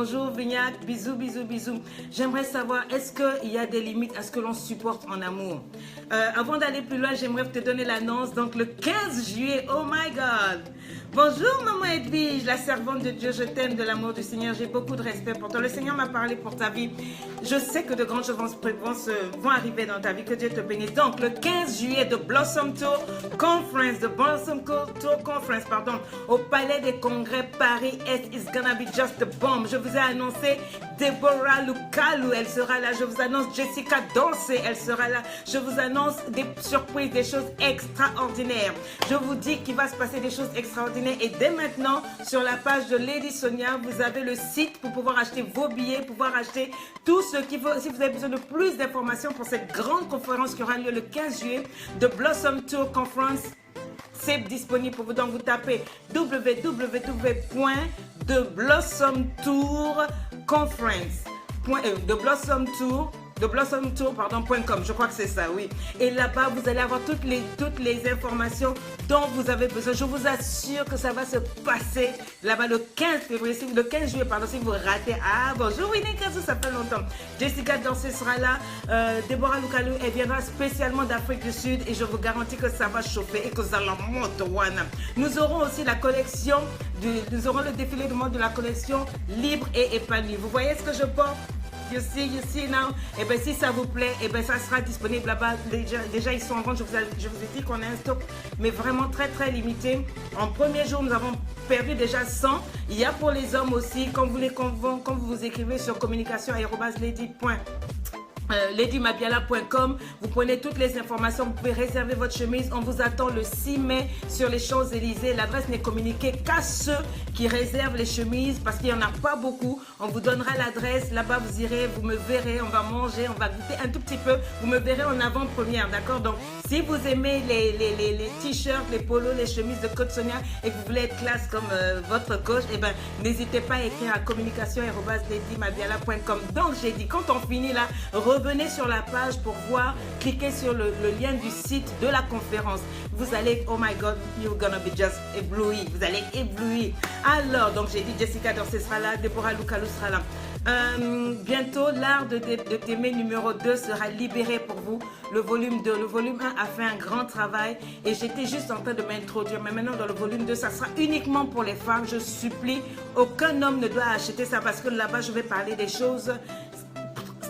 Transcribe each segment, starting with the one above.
Bonjour Vignac, bisous, bisous, bisous. J'aimerais savoir, est-ce qu'il y a des limites à ce que l'on supporte en amour? Avant d'aller plus loin, j'aimerais te donner l'annonce. Donc le 15 juillet, oh my God! Bonjour maman Edwige, la servante de Dieu, je t'aime de l'amour du Seigneur, j'ai beaucoup de respect pour toi. Le Seigneur m'a parlé pour ta vie. Je sais que de grandes choses vont arriver dans ta vie, que Dieu te bénisse. Donc le 15 juillet de Blossom Tour Conference, au Palais des Congrès Paris-Est, it's gonna be just a bomb. Je vous ai annoncé Deborah Lukalu, elle sera là. Je vous annonce Jessica Dorsey, elle sera là. Je vous annonce des surprises, des choses extraordinaires. Je vous dis qu'il va se passer des choses extraordinaires. Et dès maintenant, sur la page de Lady Sonia, vous avez le site pour pouvoir acheter vos billets, pouvoir acheter tout ce qu'il faut. Si vous avez besoin de plus d'informations pour cette grande conférence qui aura lieu le 15 juillet de Blossom Tour Conference, c'est disponible pour vous. Donc vous tapez www.blossomtour.com, je crois que c'est ça, oui. Et là-bas, vous allez avoir toutes les informations dont vous avez besoin. Je vous assure que ça va se passer là-bas le 15 juillet, pardon, si vous ratez. Ah, bonjour Winnie Kassou, ça fait longtemps. Jessica Dorsey sera là. Déborah Lukalu, elle viendra spécialement d'Afrique du Sud et je vous garantis que ça va chauffer et que ça la monte. Nous aurons aussi la collection, nous aurons le défilé de mode de la collection Libre et Épanoui. Vous voyez ce que je porte? You see now. Et bien si ça vous plaît, et bien ça sera disponible là-bas. Déjà ils sont en vente. Je vous ai dit qu'on a un stock, mais vraiment très très limité. En premier jour, nous avons perdu déjà 100. Il y a pour les hommes aussi. Quand vous vous écrivez sur communication@lady.ladymabiala.com, vous prenez toutes les informations, vous pouvez réserver votre chemise. On vous attend le 6 mai sur les Champs-Élysées. L'adresse n'est communiquée qu'à ceux qui réservent les chemises parce qu'il n'y en a pas beaucoup. On vous donnera l'adresse, là-bas vous irez, vous me verrez, on va manger, on va goûter un tout petit peu. Vous me verrez en avant-première, d'accord? Donc si vous aimez les t-shirts, les polos, les chemises de Côte Sonia et que vous voulez être classe comme votre coach, eh ben n'hésitez pas à écrire à communication@ladymabiala.com. Donc j'ai dit, quand on finit là, revenez sur la page pour voir, cliquez sur le lien du site de la conférence. Vous allez, oh my God, you're gonna be just ébloui. Vous allez être ébloui. Alors, donc j'ai dit Jessica Dorsey sera là, Deborah Lukalu sera là. Bientôt, l'art de t'aimer numéro 2 sera libéré pour vous. Le volume 2, le volume 1 a fait un grand travail et j'étais juste en train de m'introduire. Mais maintenant, dans le volume 2, ça sera uniquement pour les femmes. Je supplie, aucun homme ne doit acheter ça parce que là-bas, je vais parler des choses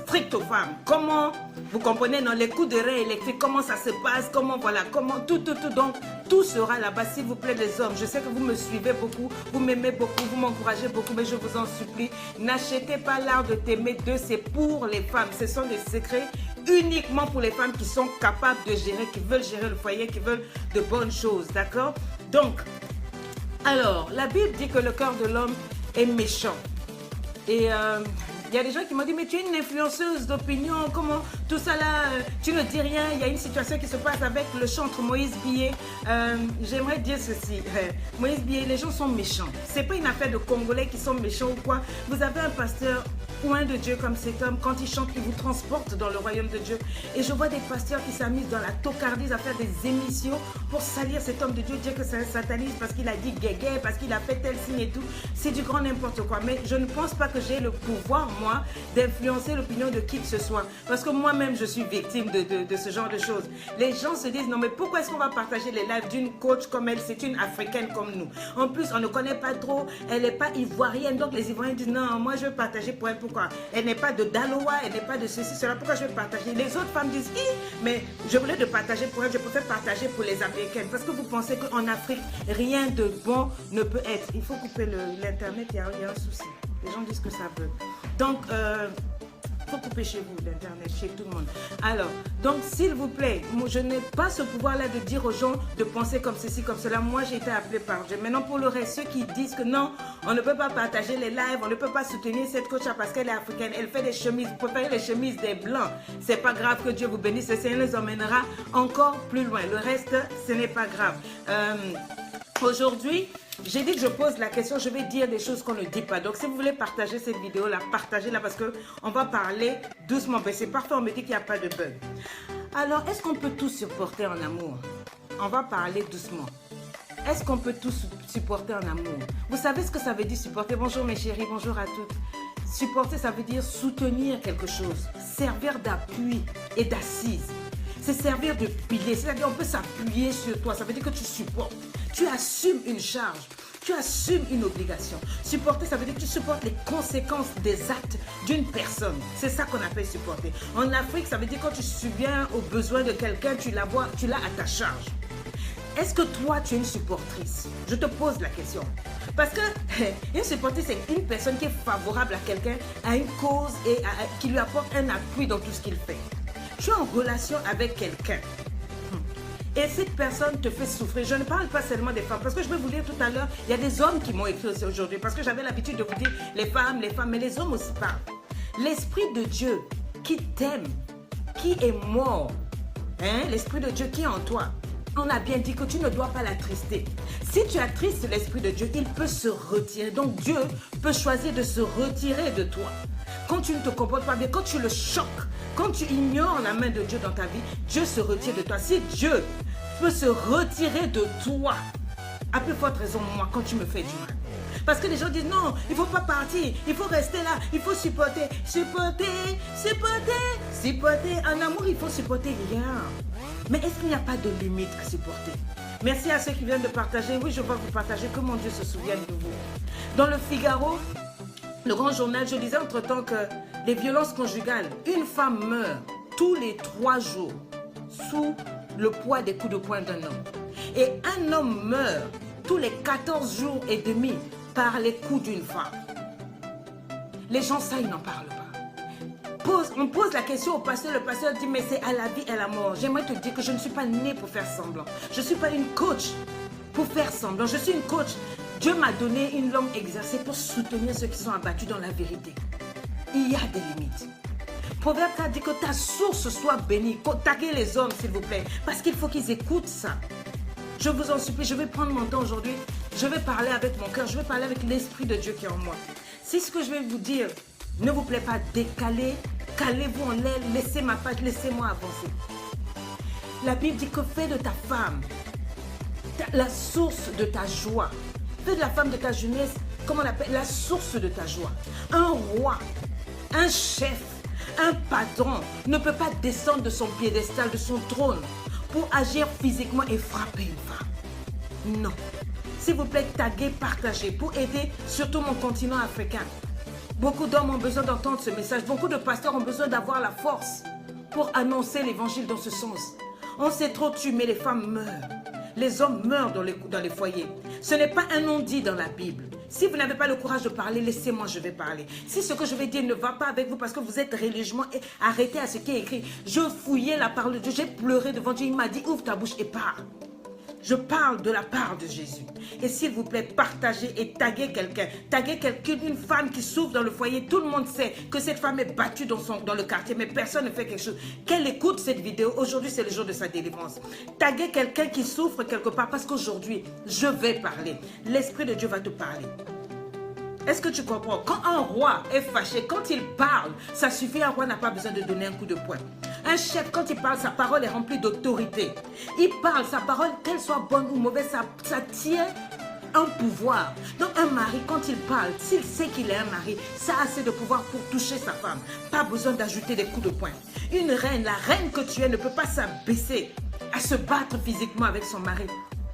strictes aux femmes. Comment, vous comprenez, dans les coups de rein électriques, comment ça se passe, comment, voilà, comment, tout. Donc, tout sera là-bas, s'il vous plaît, les hommes. Je sais que vous me suivez beaucoup, vous m'aimez beaucoup, vous m'encouragez beaucoup, mais je vous en supplie, n'achetez pas l'art de t'aimer 2, c'est pour les femmes. Ce sont des secrets uniquement pour les femmes qui sont capables de gérer, qui veulent gérer le foyer, qui veulent de bonnes choses, d'accord? Donc, alors, la Bible dit que le cœur de l'homme est méchant. Et il y a des gens qui m'ont dit, mais tu es une influenceuse d'opinion, comment tout ça là, tu ne dis rien. Il y a une situation qui se passe avec le chantre Moïse Billet. J'aimerais dire ceci, Moïse Billet, les gens sont méchants. C'est pas une affaire de Congolais qui sont méchants ou quoi. Vous avez un pasteur loin de Dieu comme cet homme, quand il chante, il vous transporte dans le royaume de Dieu. Et je vois des pasteurs qui s'amusent dans la tocardise à faire des émissions pour salir cet homme de Dieu, dire que c'est un sataniste parce qu'il a dit guégué, parce qu'il a fait tel signe et tout. C'est du grand n'importe quoi. Mais je ne pense pas que j'ai le pouvoir, moi, d'influencer l'opinion de qui que ce soit. Parce que moi-même, je suis victime de ce genre de choses. Les gens se disent, non mais pourquoi est-ce qu'on va partager les lives d'une coach comme elle? C'est une africaine comme nous. En plus, on ne connaît pas trop, elle n'est pas ivoirienne. Donc les Ivoiriens disent, non, moi je veux partager pour elle. Pourquoi? Elle n'est pas de Daloa, elle n'est pas de ceci, cela. Pourquoi je vais partager? Les autres femmes disent, mais je voulais de partager pour elle, je préfère partager pour les Américaines. Parce que vous pensez qu'en Afrique, rien de bon ne peut être. Il faut couper l'Internet, il y a un souci. Les gens disent que ça veut. Donc, faut couper chez vous l'internet, chez tout le monde. Alors, donc s'il vous plaît, moi, je n'ai pas ce pouvoir-là de dire aux gens de penser comme ceci, comme cela. Moi, j'ai été appelée par Dieu. Maintenant, pour le reste, ceux qui disent que non, on ne peut pas partager les lives, on ne peut pas soutenir cette coach parce qu'elle est africaine, elle fait des chemises, vous préférez les chemises des blancs. C'est pas grave, que Dieu vous bénisse, le Seigneur les emmènera encore plus loin. Le reste, ce n'est pas grave. Aujourd'hui, j'ai dit que je pose la question, je vais dire des choses qu'on ne dit pas. Donc, si vous voulez partager cette vidéo-là, partagez-la parce qu'on va parler doucement. Ben, c'est parfait, on me dit qu'il n'y a pas de bug. Alors, est-ce qu'on peut tout supporter en amour? On va parler doucement. Est-ce qu'on peut tout supporter en amour? Vous savez ce que ça veut dire supporter? Bonjour mes chéris, bonjour à toutes. Supporter, ça veut dire soutenir quelque chose, servir d'appui et d'assise. C'est servir de pilier, c'est-à-dire on peut s'appuyer sur toi, ça veut dire que tu supportes, tu assumes une charge, tu assumes une obligation. Supporter, ça veut dire que tu supportes les conséquences des actes d'une personne. C'est ça qu'on appelle supporter. En Afrique, ça veut dire quand tu subviens aux besoins de quelqu'un, tu l'as à ta charge. Est-ce que toi, tu es une supportrice? Je te pose la question. Parce que une supportrice, c'est une personne qui est favorable à quelqu'un, à une cause et qui lui apporte un appui dans tout ce qu'il fait. Tu es en relation avec quelqu'un et cette personne te fait souffrir. Je ne parle pas seulement des femmes, parce que je vais vous dire tout à l'heure, il y a des hommes qui m'ont écrit aussi aujourd'hui, parce que j'avais l'habitude de vous dire les femmes, mais les hommes aussi parlent. L'Esprit de Dieu qui t'aime, qui est mort, hein, l'Esprit de Dieu qui est en toi, on a bien dit que tu ne dois pas l'attrister. Si tu attristes l'Esprit de Dieu, il peut se retirer. Donc Dieu peut choisir de se retirer de toi. Quand tu ne te comportes pas bien, quand tu le choques, quand tu ignores la main de Dieu dans ta vie, Dieu se retire de toi. Si Dieu peut se retirer de toi, à plus forte raison, moi, quand tu me fais du mal. Parce que les gens disent non, il ne faut pas partir, il faut rester là, il faut supporter, supporter, supporter, supporter. En amour, il faut supporter rien. Mais est-ce qu'il n'y a pas de limite à supporter? Merci à ceux qui viennent de partager. Oui, je vais vous partager, que mon Dieu se souvienne de vous. Dans le Figaro, le grand journal, je disais entre-temps que les violences conjugales, une femme meurt tous les 3 jours sous le poids des coups de poing d'un homme. Et un homme meurt tous les 14 jours et demi par les coups d'une femme. Les gens, ça, ils n'en parlent pas. On pose la question au pasteur, le pasteur dit, mais c'est à la vie et à la mort. J'aimerais te dire que je ne suis pas née pour faire semblant. Je ne suis pas une coach pour faire semblant. Je suis une coach. Dieu m'a donné une langue exercée pour soutenir ceux qui sont abattus dans la vérité. Il y a des limites. Proverbe a dit que ta source soit bénie. Taguez les hommes, s'il vous plaît, parce qu'il faut qu'ils écoutent ça. Je vous en supplie, je vais prendre mon temps aujourd'hui. Je vais parler avec mon cœur, je vais parler avec l'Esprit de Dieu qui est en moi. Si ce que je vais vous dire ne vous plaît pas, décalez, calez-vous en l'aile, laissez ma page, laissez-moi avancer. La Bible dit que fais de ta femme la source de ta joie. Fais de la femme de ta jeunesse, comment on appelle, la source de ta joie. Un roi, un chef, un patron ne peut pas descendre de son piédestal, de son trône, pour agir physiquement et frapper une femme. Non. S'il vous plaît, taguez, partagez pour aider surtout mon continent africain. Beaucoup d'hommes ont besoin d'entendre ce message. Beaucoup de pasteurs ont besoin d'avoir la force pour annoncer l'évangile dans ce sens. On s'est trop tué, mais les femmes meurent. Les hommes meurent dans les foyers. Ce n'est pas un non-dit dans la Bible. Si vous n'avez pas le courage de parler, laissez-moi, je vais parler. Si ce que je vais dire ne va pas avec vous parce que vous êtes religieusement arrêté à ce qui est écrit, je fouillais la parole de Dieu, j'ai pleuré devant Dieu, il m'a dit ouvre ta bouche et parle. Je parle de la part de Jésus. Et s'il vous plaît, partagez et taguez quelqu'un. Taguez quelqu'un, une femme qui souffre dans le foyer. Tout le monde sait que cette femme est battue dans le quartier, mais personne ne fait quelque chose. Qu'elle écoute cette vidéo. Aujourd'hui, c'est le jour de sa délivrance. Taguez quelqu'un qui souffre quelque part parce qu'aujourd'hui, je vais parler. L'Esprit de Dieu va te parler. Est-ce que tu comprends? Quand un roi est fâché, quand il parle, ça suffit. Un roi n'a pas besoin de donner un coup de poing. Un chef, quand il parle, sa parole est remplie d'autorité. Il parle, sa parole, qu'elle soit bonne ou mauvaise, ça tient un pouvoir. Donc un mari, quand il parle, s'il sait qu'il est un mari, ça a assez de pouvoir pour toucher sa femme. Pas besoin d'ajouter des coups de poing. Une reine, la reine que tu es, ne peut pas s'abaisser à se battre physiquement avec son mari.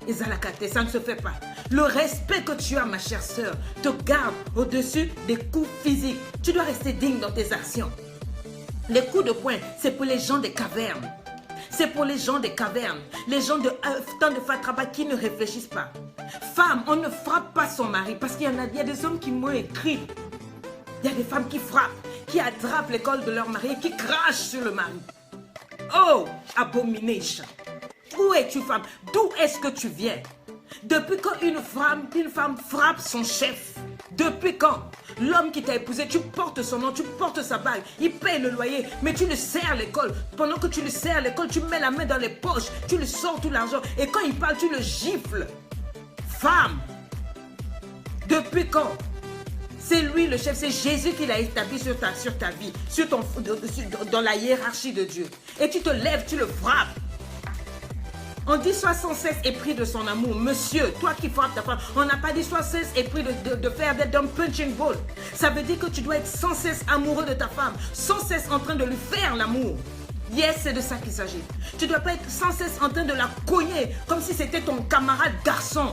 Ezalakate, ça ne se fait pas. Le respect que tu as, ma chère sœur, te garde au-dessus des coups physiques. Tu dois rester digne dans tes actions. Les coups de poing, c'est pour les gens des cavernes. C'est pour les gens des cavernes. Les gens de temps de Fatraba qui ne réfléchissent pas. Femme, on ne frappe pas son mari parce qu'il y a des hommes qui m'ont écrit. Il y a des femmes qui frappent, qui attrapent l'école de leur mari et qui crachent sur le mari. Oh, abomination. Où es-tu, femme? D'où est-ce que tu viens? Depuis quand une femme frappe son chef? Depuis quand? L'homme qui t'a épousé, tu portes son nom, tu portes sa bague, il paye le loyer, mais tu le sers à l'école. Pendant que tu le sers à l'école, tu mets la main dans les poches, tu lui sors tout l'argent. Et quand il parle, tu le gifles. Femme, depuis quand? C'est lui le chef, c'est Jésus qui l'a établi sur ta vie, dans la hiérarchie de Dieu. Et tu te lèves, tu le frappes. On dit sois sans cesse épris de son amour. Monsieur, toi qui frappes ta femme, on n'a pas dit sois sans cesse épris de faire d'un punching ball. Ça veut dire que tu dois être sans cesse amoureux de ta femme, sans cesse en train de lui faire l'amour. Yes, c'est de ça qu'il s'agit. Tu ne dois pas être sans cesse en train de la cogner comme si c'était ton camarade garçon.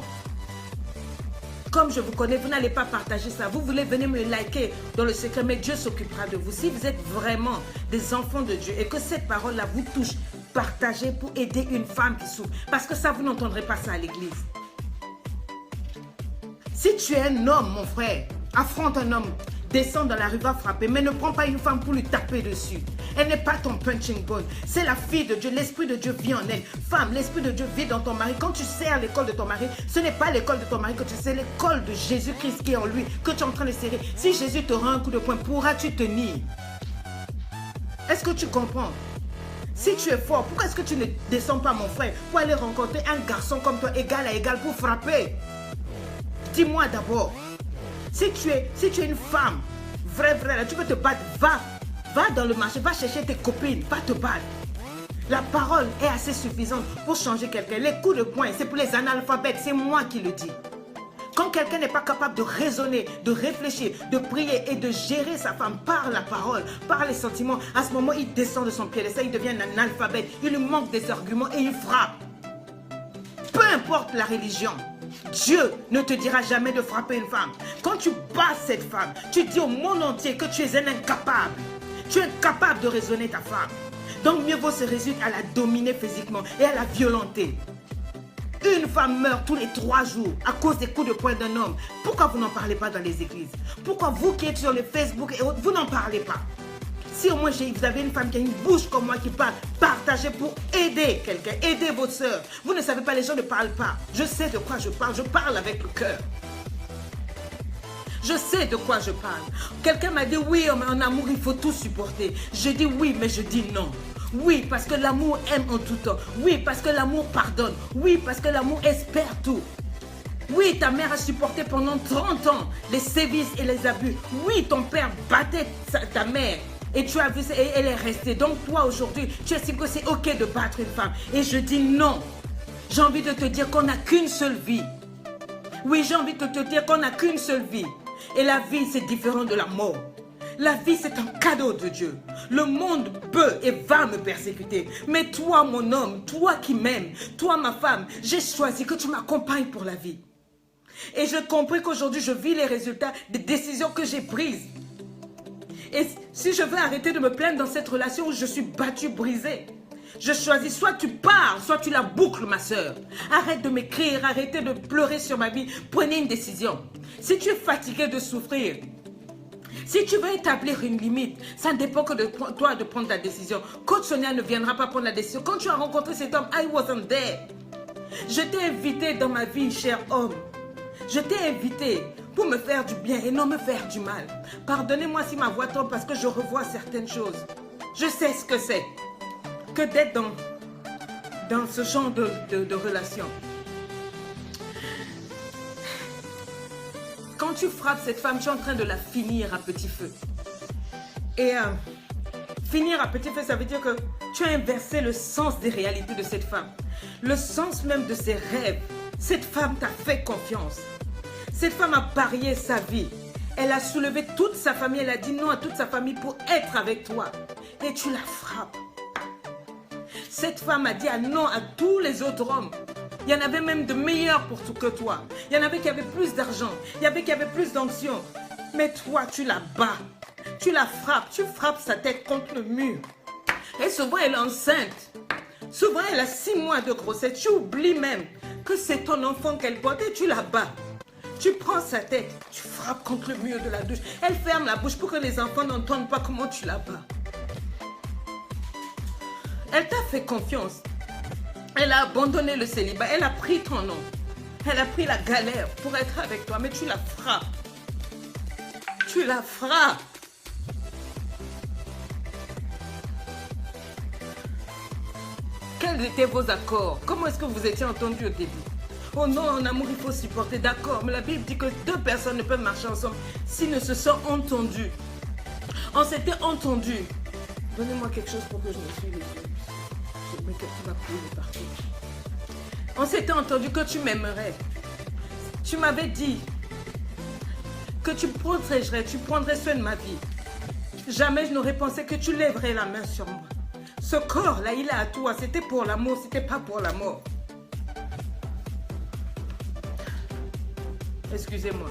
Comme je vous connais, vous n'allez pas partager ça. Vous voulez venir me liker dans le secret, mais Dieu s'occupera de vous. Si vous êtes vraiment des enfants de Dieu et que cette parole-là vous touche, partagez pour aider une femme qui souffre. Parce que ça, vous n'entendrez pas ça à l'église. Si tu es un homme, mon frère, affronte un homme, descends dans la rue, va frapper, mais ne prends pas une femme pour lui taper dessus. Elle n'est pas ton punching ball. C'est la fille de Dieu. L'Esprit de Dieu vit en elle. Femme, l'Esprit de Dieu vit dans ton mari. Quand tu sers l'école de ton mari, ce n'est pas l'école de ton mari que tu sers, l'école de Jésus-Christ qui est en lui, que tu es en train de serrer. Si Jésus te rend un coup de poing, pourras-tu tenir? Est-ce que tu comprends? Si tu es fort, pourquoi est-ce que tu ne descends pas, mon frère, pour aller rencontrer un garçon comme toi, égal à égal, pour frapper? Dis-moi d'abord. Si tu es une femme, vrai, là, tu veux te battre, va dans le marché, va chercher tes copines, va te battre. La parole est assez suffisante pour changer quelqu'un. Les coups de poing, c'est pour les analphabètes, c'est moi qui le dis. Quand quelqu'un n'est pas capable de raisonner, de réfléchir, de prier et de gérer sa femme par la parole, par les sentiments, à ce moment, il descend de son piédestal, il devient un analphabète, il lui manque des arguments et il frappe. Peu importe la religion, Dieu ne te dira jamais de frapper une femme. Quand tu bats cette femme, tu dis au monde entier que tu es un incapable. Tu es incapable de raisonner ta femme. Donc mieux vaut se résoudre à la dominer physiquement et à la violenter. Une femme meurt tous les 3 jours à cause des coups de poing d'un homme. Pourquoi vous n'en parlez pas dans les églises? Pourquoi vous qui êtes sur le Facebook et autres, vous n'en parlez pas? Si au moins vous avez une femme qui a une bouche comme moi qui parle, partagez pour aider quelqu'un, aider votre soeur. Vous ne savez pas, les gens ne parlent pas. Je sais de quoi je parle avec le cœur. Je sais de quoi je parle. Quelqu'un m'a dit oui, en amour il faut tout supporter. Je dis oui, mais je dis non. Oui, parce que l'amour aime en tout temps. Oui, parce que l'amour pardonne. Oui, parce que l'amour espère tout. Oui, ta mère a supporté pendant 30 ans les sévices et les abus. Oui, ton père battait ta mère. Et tu as vu ça et elle est restée. Donc toi aujourd'hui, tu estimes que c'est ok de battre une femme. Et je dis non. J'ai envie de te dire qu'on n'a qu'une seule vie. Oui, j'ai envie de te dire qu'on n'a qu'une seule vie. Et la vie, c'est différent de la mort. La vie, c'est un cadeau de Dieu. Le monde peut et va me persécuter. Mais toi, mon homme, toi qui m'aimes, toi, ma femme, j'ai choisi que tu m'accompagnes pour la vie. Et j'ai compris qu'aujourd'hui, je vis les résultats des décisions que j'ai prises. Et si je veux arrêter de me plaindre dans cette relation où je suis battue, brisée, je choisis, soit tu pars, soit tu la boucles, ma soeur. Arrête de m'écrire, arrêtez de pleurer sur ma vie. Prenez une décision. Si tu es fatigué de souffrir, si tu veux établir une limite, ça ne dépend que de toi de prendre ta décision. Coach Sonia ne viendra pas prendre la décision. Quand tu as rencontré cet homme, I wasn't there. Je t'ai invité dans ma vie, cher homme. Je t'ai invité pour me faire du bien et non me faire du mal. Pardonnez-moi si ma voix tombe parce que je revois certaines choses. Je sais ce que c'est que d'être dans ce genre de relation. Quand tu frappes cette femme, tu es en train de la finir à petit feu. Et finir à petit feu, ça veut dire que tu as inversé le sens des réalités de cette femme. Le sens même de ses rêves. Cette femme t'a fait confiance. Cette femme a parié sa vie. Elle a soulevé toute sa famille. Elle a dit non à toute sa famille pour être avec toi. Et tu la frappes. Cette femme a dit non à tous les autres hommes. Il y en avait même de meilleurs pour tout que toi. Il y en avait qui avaient plus d'argent. Il y avait qui avaient plus d'onction. Mais toi, tu la bats. Tu la frappes. Tu frappes sa tête contre le mur. Et souvent, elle est enceinte. Souvent, elle a 6 mois de grossesse. Tu oublies même que c'est ton enfant qu'elle porte et tu la bats. Tu prends sa tête. Tu frappes contre le mur de la douche. Elle ferme la bouche pour que les enfants n'entendent pas comment tu la bats. Elle t'a fait confiance. Elle a abandonné le célibat. Elle a pris ton nom. Elle a pris la galère pour être avec toi. Mais tu la frappes. Tu la frappes. Quels étaient vos accords? Comment est-ce que vous étiez entendus au début? Oh non, en amour, il faut supporter. D'accord. Mais la Bible dit que 2 personnes ne peuvent marcher ensemble s'ils ne se sont entendus. On s'était entendus. Donnez-moi quelque chose pour que je me suive les yeux. Mais quelqu'un va couler partout. On s'était entendu que tu m'aimerais. Tu m'avais dit que tu prendrais soin de ma vie. Jamais je n'aurais pensé que tu lèverais la main sur moi. Ce corps-là, il est à toi. C'était pour l'amour, c'était pas pour la mort. Excusez-moi.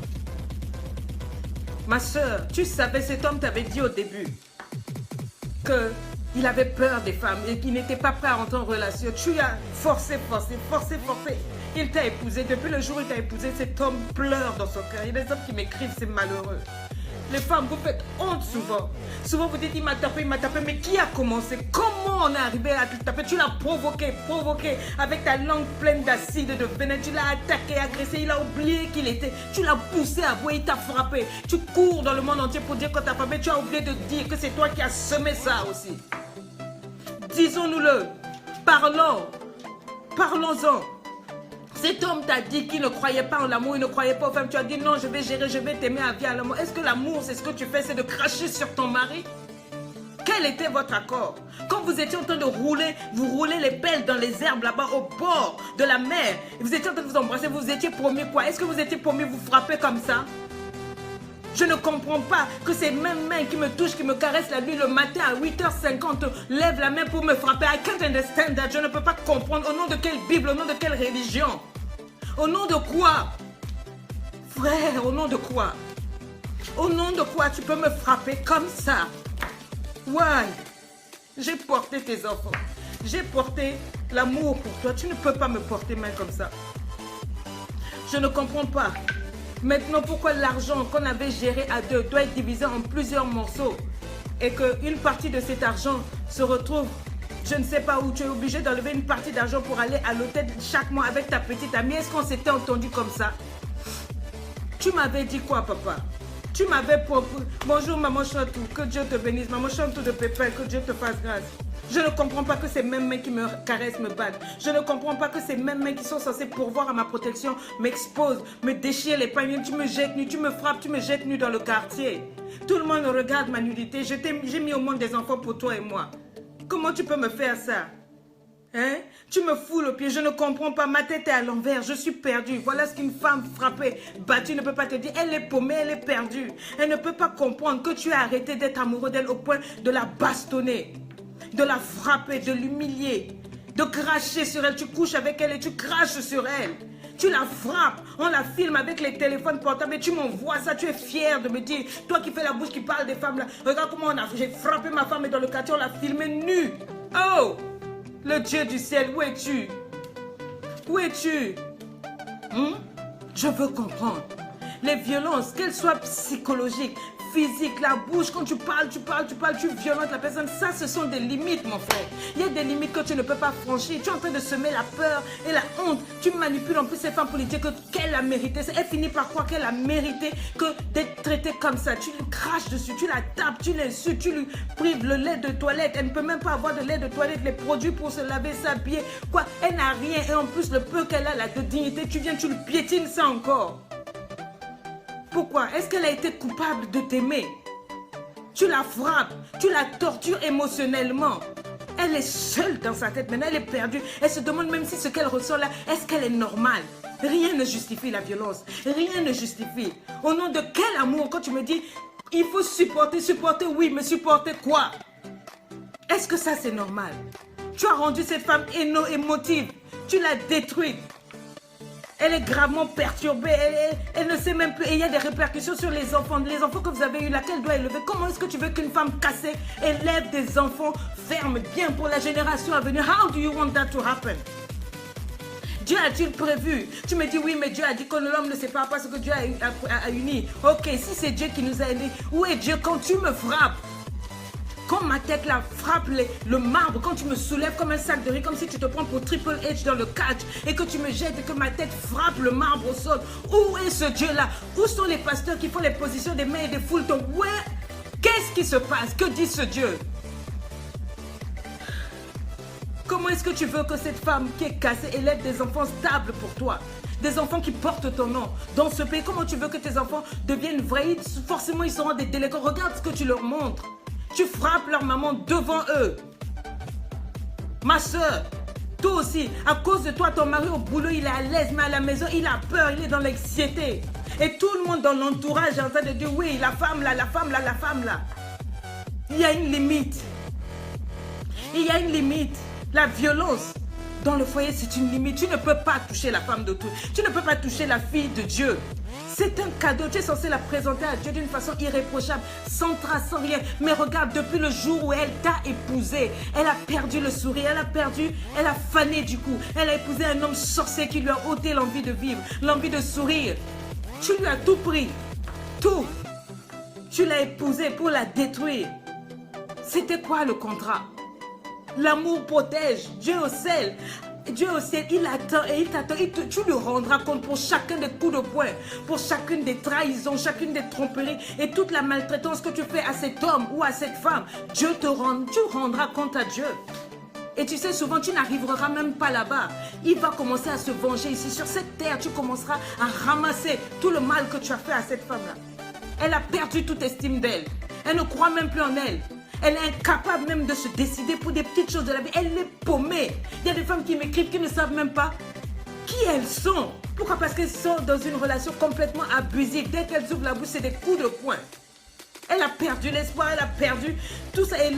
Ma soeur, tu savais, cet homme t'avait dit au début qu'il avait peur des femmes et qu'il n'était pas prêt à rentrer en relation. Tu as forcé. Il t'a épousé. Depuis le jour où il t'a épousé, cet homme pleure dans son cœur. Il y a des hommes qui m'écrivent, c'est malheureux. Les femmes, vous faites honte souvent. Souvent, vous dites, il m'a tapé. Mais qui a commencé? Comment on est arrivé à te taper? Tu l'as provoqué avec ta langue pleine d'acide, de venin. Tu l'as attaqué, agressé. Il a oublié qu'il était. Tu l'as poussé à boire, il t'a frappé. Tu cours dans le monde entier pour dire que t'as frappé. Tu as oublié de dire que c'est toi qui as semé ça aussi. Disons-nous-le. Parlons-en. Cet homme t'a dit qu'il ne croyait pas en l'amour, il ne croyait pas aux femmes. Tu as dit non, je vais gérer, je vais t'aimer à vie à l'amour. Est-ce que l'amour, c'est ce que tu fais, c'est de cracher sur ton mari? Quel était votre accord? Quand vous étiez en train de rouler, vous roulez les pelles dans les herbes là-bas au bord de la mer. Vous étiez en train de vous embrasser, vous étiez promis quoi? Est-ce que vous étiez promis vous frapper comme ça? Je ne comprends pas que ces mêmes mains qui me touchent, qui me caressent la nuit, le matin à 8h50, lèvent la main pour me frapper. I can't understand that. Je ne peux pas comprendre. Au nom de quelle Bible, au nom de quelle religion? Au nom de quoi? Frère, au nom de quoi? Au nom de quoi tu peux me frapper comme ça? Why? J'ai porté tes enfants. J'ai porté l'amour pour toi. Tu ne peux pas me porter main comme ça. Je ne comprends pas. Maintenant, pourquoi l'argent qu'on avait géré à deux doit être divisé en plusieurs morceaux et qu'une partie de cet argent se retrouve, je ne sais pas où, tu es obligé d'enlever une partie d'argent pour aller à l'hôtel chaque mois avec ta petite amie. Est-ce qu'on s'était entendu comme ça? Tu m'avais dit quoi, papa? Tu m'avais proposé, bonjour maman Chantou, que Dieu te bénisse, maman Chantou de Pépin, que Dieu te fasse grâce. Je ne comprends pas que ces mêmes mains qui me caressent me battent. Je ne comprends pas que ces mêmes mains qui sont censées pourvoir à ma protection m'exposent, me déchirent les pagnes. Tu me jettes nu, tu me frappes, tu me jettes nu dans le quartier. Tout le monde regarde ma nudité. J'ai mis au monde des enfants pour toi et moi. Comment tu peux me faire ça? Hein? Tu me fous le pied, je ne comprends pas, ma tête est à l'envers, je suis perdue. Voilà ce qu'une femme frappée, battue ne peut pas te dire. Elle est paumée, elle est perdue. Elle ne peut pas comprendre que tu as arrêté d'être amoureux d'elle au point de la bastonner, de la frapper, de l'humilier, de cracher sur elle. Tu couches avec elle et tu craches sur elle. Tu la frappes, on la filme avec les téléphones portables et tu m'envoies ça. Tu es fier de me dire, toi qui fais la bouche qui parle des femmes là, regarde comment j'ai frappé ma femme et dans le quartier on l'a filmée nue. Oh! Le Dieu du ciel, où es-tu? Où es-tu? Je veux comprendre. Les violences, qu'elles soient psychologiques, physiques, la bouche, quand tu parles, tu violentes la personne. Ça, ce sont des limites, mon frère. Il y a des limites que tu ne peux pas franchir. Tu es en train de semer la peur et la honte. Tu manipules en plus ces femmes pour lui dire qu'elle a mérité. Elle finit par croire qu'elle a mérité d'être traitée comme ça. Tu lui craches dessus, tu la tapes, tu l'insultes, tu lui prives le lait de toilette. Elle ne peut même pas avoir de lait de toilette, les produits pour se laver, s'habiller. Quoi, elle n'a rien. Et en plus, le peu qu'elle a là de dignité, tu viens, tu lui piétines ça encore. Pourquoi? Est-ce qu'elle a été coupable de t'aimer? Tu la frappes, tu la tortures émotionnellement. Elle est seule dans sa tête, maintenant elle est perdue. Elle se demande même si ce qu'elle ressent là, est-ce qu'elle est normale? Rien ne justifie la violence, rien ne justifie. Au nom de quel amour, quand tu me dis, il faut supporter, oui, mais supporter quoi? Est-ce que ça c'est normal? Tu as rendu cette femme émotive, tu l'as détruite. Elle est gravement perturbée, elle ne sait même plus. Et il y a des répercussions sur les enfants que vous avez eu là, qu'elle doit élever. Comment est-ce que tu veux qu'une femme cassée élève des enfants fermes, bien pour la génération à venir? How do you want that to happen? Dieu a-t-il prévu? Tu me dis oui, mais Dieu a dit que l'homme ne sépare pas ce que Dieu a uni. Ok, si c'est Dieu qui nous a aidés, où est Dieu quand tu me frappes? Quand ma tête là frappe le marbre, quand tu me soulèves comme un sac de riz, comme si tu te prends pour Triple H dans le catch et que tu me jettes et que ma tête frappe le marbre au sol, où est ce Dieu-là? Où sont les pasteurs qui font les positions des mains et des foules? Qu'est-ce qui se passe? Que dit ce Dieu? Comment est-ce que tu veux que cette femme qui est cassée élève des enfants stables pour toi? Des enfants qui portent ton nom. Dans ce pays, comment tu veux que tes enfants deviennent vrais? Forcément, ils seront des délinquants. Regarde ce que tu leur montres. Tu frappes leur maman devant eux. Ma soeur, Toi aussi, à cause de toi, ton mari au boulot, il est à l'aise, mais à la maison, il a peur, il est dans l'anxiété. Et tout le monde dans l'entourage est en train de dire, oui, la femme là, la femme là, la femme là. Il y a une limite. Il y a une limite. La violence dans le foyer, c'est une limite. Tu ne peux pas toucher la femme d'autrui. Tu ne peux pas toucher la fille de Dieu. C'est un cadeau. Tu es censé la présenter à Dieu d'une façon irréprochable, sans trace, sans rien. Mais regarde, depuis le jour où elle t'a épousé, elle a perdu le sourire, elle a fané du coup. Elle a épousé un homme sorcier qui lui a ôté l'envie de vivre, l'envie de sourire. Tu lui as tout pris. Tout. Tu l'as épousée pour la détruire. C'était quoi le contrat? L'amour protège. Dieu au ciel. Dieu au ciel, il attend et il t'attend. Tu lui rendras compte pour chacun des coups de poing, pour chacune des trahisons, chacune des tromperies et toute la maltraitance que tu fais à cet homme ou à cette femme. Tu rendras compte à Dieu. Et tu sais, souvent, tu n'arriveras même pas là-bas. Il va commencer à se venger ici. Sur cette terre, tu commenceras à ramasser tout le mal que tu as fait à cette femme-là. Elle a perdu toute estime d'elle. Elle ne croit même plus en elle. Elle est incapable même de se décider pour des petites choses de la vie. Elle est paumée. Il y a des femmes qui m'écrivent qui ne savent même pas qui elles sont. Pourquoi? Parce qu'elles sont dans une relation complètement abusive. Dès qu'elles ouvrent la bouche, c'est des coups de poing. Elle a perdu l'espoir, elle a perdu tout ça. Et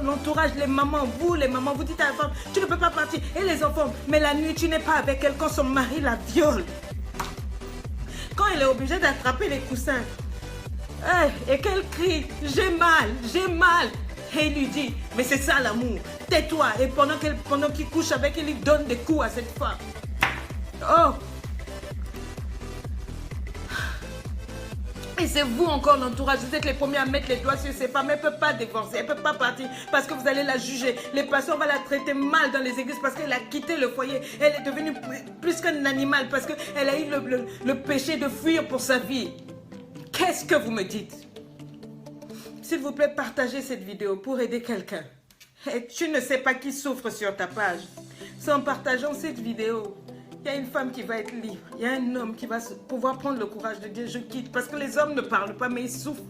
l'entourage, les mamans, vous dites à la femme, tu ne peux pas partir. Et les enfants, mais la nuit, tu n'es pas avec elle quand son mari la viole. Quand elle est obligée d'attraper les coussins. Et qu'elle crie, j'ai mal, j'ai mal. Et il lui dit, mais c'est ça l'amour, tais-toi. Et pendant qu'il couche avec elle, il donne des coups à cette femme. Oh! Et c'est vous encore l'entourage, vous êtes les premiers à mettre les doigts sur ces femmes. Elle ne peut pas divorcer, elle ne peut pas partir parce que vous allez la juger. Les pasteurs vont la traiter mal dans les églises parce qu'elle a quitté le foyer. Elle est devenue plus qu'un animal parce qu'elle a eu le péché de fuir pour sa vie. Qu'est-ce que vous me dites? S'il vous plaît, partagez cette vidéo pour aider quelqu'un. Et tu ne sais pas qui souffre sur ta page. C'est en partageant cette vidéo, il y a une femme qui va être libre. Il y a un homme qui va pouvoir prendre le courage de dire je quitte. Parce que les hommes ne parlent pas, mais ils souffrent.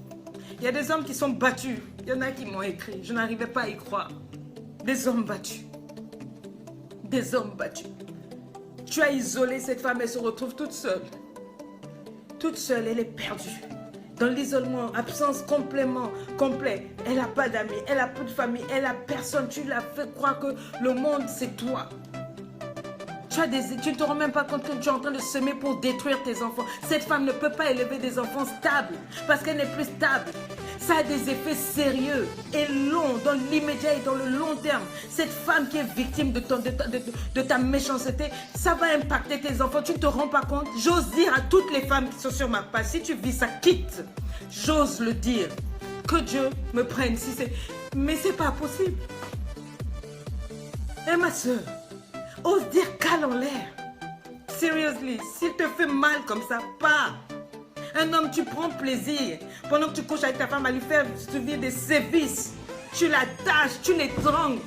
Il y a des hommes qui sont battus. Il y en a qui m'ont écrit. Je n'arrivais pas à y croire. Des hommes battus. Des hommes battus. Tu as isolé cette femme, elle se retrouve toute seule. Toute seule, elle est perdue. Dans l'isolement, absence complet. Elle n'a pas d'amis, elle n'a plus de famille, elle n'a personne. Tu l'as fait croire que le monde, c'est toi. Tu ne te rends même pas compte que tu es en train de semer pour détruire tes enfants. Cette femme ne peut pas élever des enfants stables parce qu'elle n'est plus stable. Ça a des effets sérieux et longs dans l'immédiat et dans le long terme. Cette femme qui est victime de ta méchanceté, ça va impacter tes enfants. Tu ne te rends pas compte? J'ose dire à toutes les femmes qui sont sur ma page, si tu vis ça, quitte. J'ose le dire. Que Dieu me prenne. Mais c'est pas possible. Et ma soeur, ose dire cale en l'air. Seriously, s'il te fait mal comme ça, pars. Un homme, tu prends plaisir. Pendant que tu couches avec ta femme, à lui faire subir des sévices. Tu l'attaches, tu l'étrangles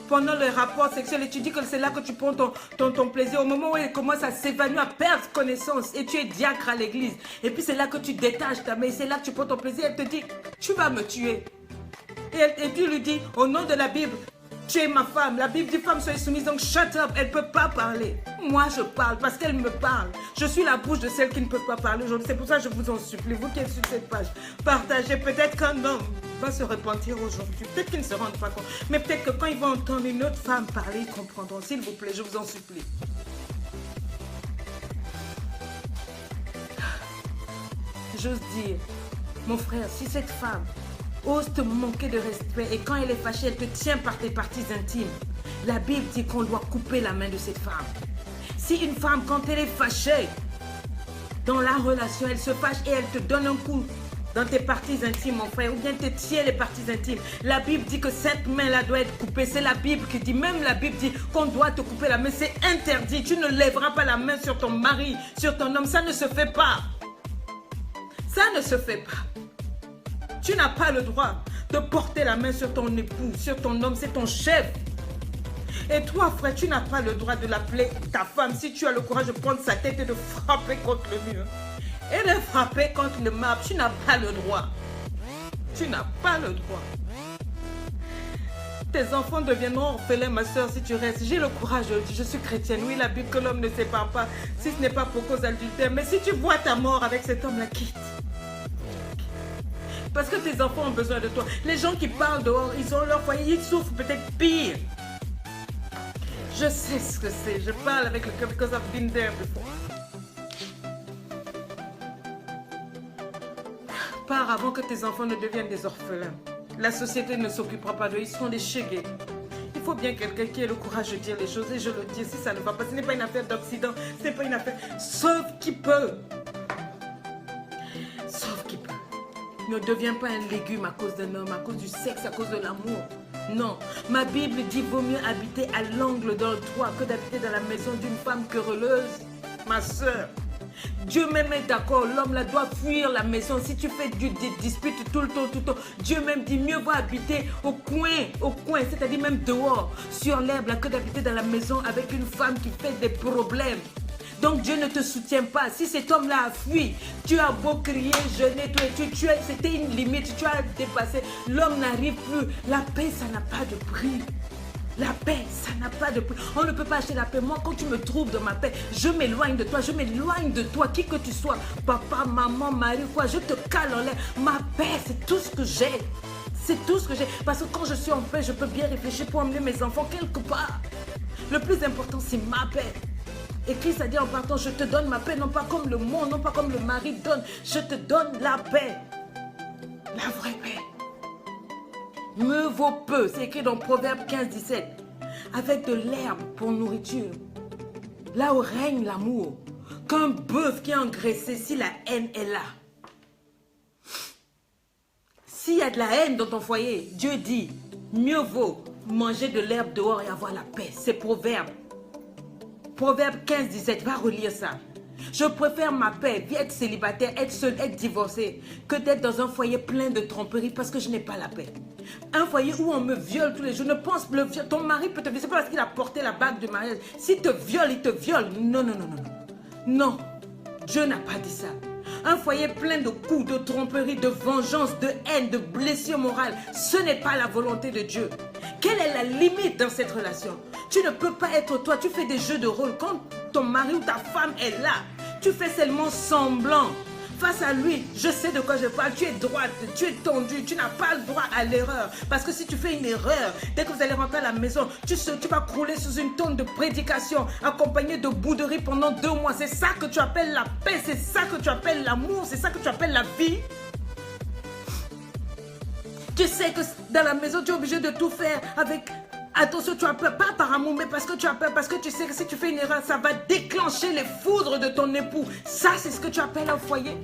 pendant le rapport sexuel. Et tu dis que c'est là que tu prends ton plaisir. Au moment où elle commence à s'évanouir, à perdre connaissance. Et tu es diacre à l'église. Et puis c'est là que tu détaches ta main. Et c'est là que tu prends ton plaisir. Elle te dit, tu vas me tuer. Et tu lui dis, au nom de la Bible, tu es ma femme. La Bible dit femme soyez soumise, donc shut up. Elle ne peut pas parler. Moi je parle parce qu'elle me parle. Je suis la bouche de celle qui ne peut pas parler aujourd'hui. C'est pour ça que je vous en supplie, vous qui êtes sur cette page, partagez. Peut-être qu'un homme va se repentir aujourd'hui. Peut-être qu'il ne se rend pas compte. Mais peut-être que quand ils vont entendre une autre femme parler, ils comprendront. S'il vous plaît, je vous en supplie. J'ose dire, mon frère, si cette femme ose te manquer de respect et quand elle est fâchée, elle te tient par tes parties intimes. La Bible dit qu'on doit couper la main de cette femme. Si une femme, quand elle est fâchée, dans la relation, elle se fâche et elle te donne un coup dans tes parties intimes, mon frère, ou bien te tient les parties intimes, la Bible dit que cette main-là doit être coupée. C'est la Bible qui dit, même la Bible dit qu'on doit te couper la main. C'est interdit. Tu ne lèveras pas la main sur ton mari, sur ton homme. Ça ne se fait pas. Ça ne se fait pas. Tu n'as pas le droit de porter la main sur ton époux, sur ton homme, c'est ton chef. Et toi, frère, tu n'as pas le droit de l'appeler ta femme si tu as le courage de prendre sa tête et de frapper contre le mur. Et de frapper contre le marbre, tu n'as pas le droit. Tu n'as pas le droit. Tes enfants deviendront orphelins, ma soeur, si tu restes. J'ai le courage de le dire. Je suis chrétienne. Oui, la Bible que l'homme ne sépare pas, si ce n'est pas pour cause d'adultère. Mais si tu vois ta mort avec cet homme-là, quitte. Parce que tes enfants ont besoin de toi. Les gens qui parlent dehors, ils ont leur foyer, ils souffrent peut-être pire. Je sais ce que c'est. Je parle avec le cœur because I've been there before. Pars avant que tes enfants ne deviennent des orphelins. La société ne s'occupera pas d'eux, ils seront des chégués. Il faut bien quelqu'un qui ait le courage de dire les choses. Et je le dis, si ça ne va pas, ce n'est pas une affaire d'Occident, ce n'est pas une affaire... Sauf qui peut. Sauf qui peut. Ne deviens pas un légume à cause d'un homme, à cause du sexe, à cause de l'amour. Non, ma Bible dit vaut mieux habiter à l'angle d'un toit que d'habiter dans la maison d'une femme querelleuse. Ma soeur. Dieu même est d'accord, l'homme là doit fuir la maison. Si tu fais des disputes tout le temps, Dieu même dit mieux vaut habiter au coin, c'est-à-dire même dehors, sur l'herbe là, que d'habiter dans la maison avec une femme qui fait des problèmes. Donc Dieu ne te soutient pas. Si cet homme-là a fui, tu as beau crier, jeûner, c'était une limite, tu as dépassé. L'homme n'arrive plus. La paix, ça n'a pas de prix. La paix, ça n'a pas de prix. On ne peut pas acheter la paix. Moi, quand tu me trouves dans ma paix, je m'éloigne de toi. Je m'éloigne de toi, qui que tu sois. Papa, maman, mari, quoi. Je te cale en l'air. Ma paix, c'est tout ce que j'ai. C'est tout ce que j'ai. Parce que quand je suis en paix, je peux bien réfléchir pour emmener mes enfants quelque part. Le plus important, c'est ma paix. Et Christ a dit en partant, je te donne ma paix, non pas comme le monde, non pas comme le mari donne. Je te donne la paix. La vraie paix. Mieux vaut peu, c'est écrit dans Proverbe 15, 17. Avec de l'herbe pour nourriture, là où règne l'amour, qu'un bœuf qui est engraissé si la haine est là. S'il y a de la haine dans ton foyer, Dieu dit, mieux vaut manger de l'herbe dehors et avoir la paix. C'est Proverbe. Proverbe 15, 17, va relire ça. Je préfère ma paix, être célibataire, être seul, être divorcé, que d'être dans un foyer plein de tromperies parce que je n'ai pas la paix. Un foyer où on me viole tous les jours. Ne pense pas, ton mari peut te violer, c'est pas parce qu'il a porté la bague de mariage. S'il te viole, il te viole. Non, non, non, non, non. Non, Dieu n'a pas dit ça. Un foyer plein de coups, de tromperies, de vengeance, de haine, de blessures morales. Ce n'est pas la volonté de Dieu. Quelle est la limite dans cette relation? Tu ne peux pas être toi, tu fais des jeux de rôle. Quand ton mari ou ta femme est là, tu fais seulement semblant. Face à lui, je sais de quoi je parle, tu es droite, tu es tendue, tu n'as pas le droit à l'erreur. Parce que si tu fais une erreur, dès que vous allez rentrer à la maison, tu vas crouler sous une tonne de prédication, accompagnée de bouderies pendant 2 mois. C'est ça que tu appelles la paix, c'est ça que tu appelles l'amour, c'est ça que tu appelles la vie. Tu sais que dans la maison, tu es obligé de tout faire avec... Attention, tu as peur, pas par amour, mais parce que tu as peur, parce que tu sais que si tu fais une erreur, ça va déclencher les foudres de ton époux. Ça, c'est ce que tu appelles un foyer.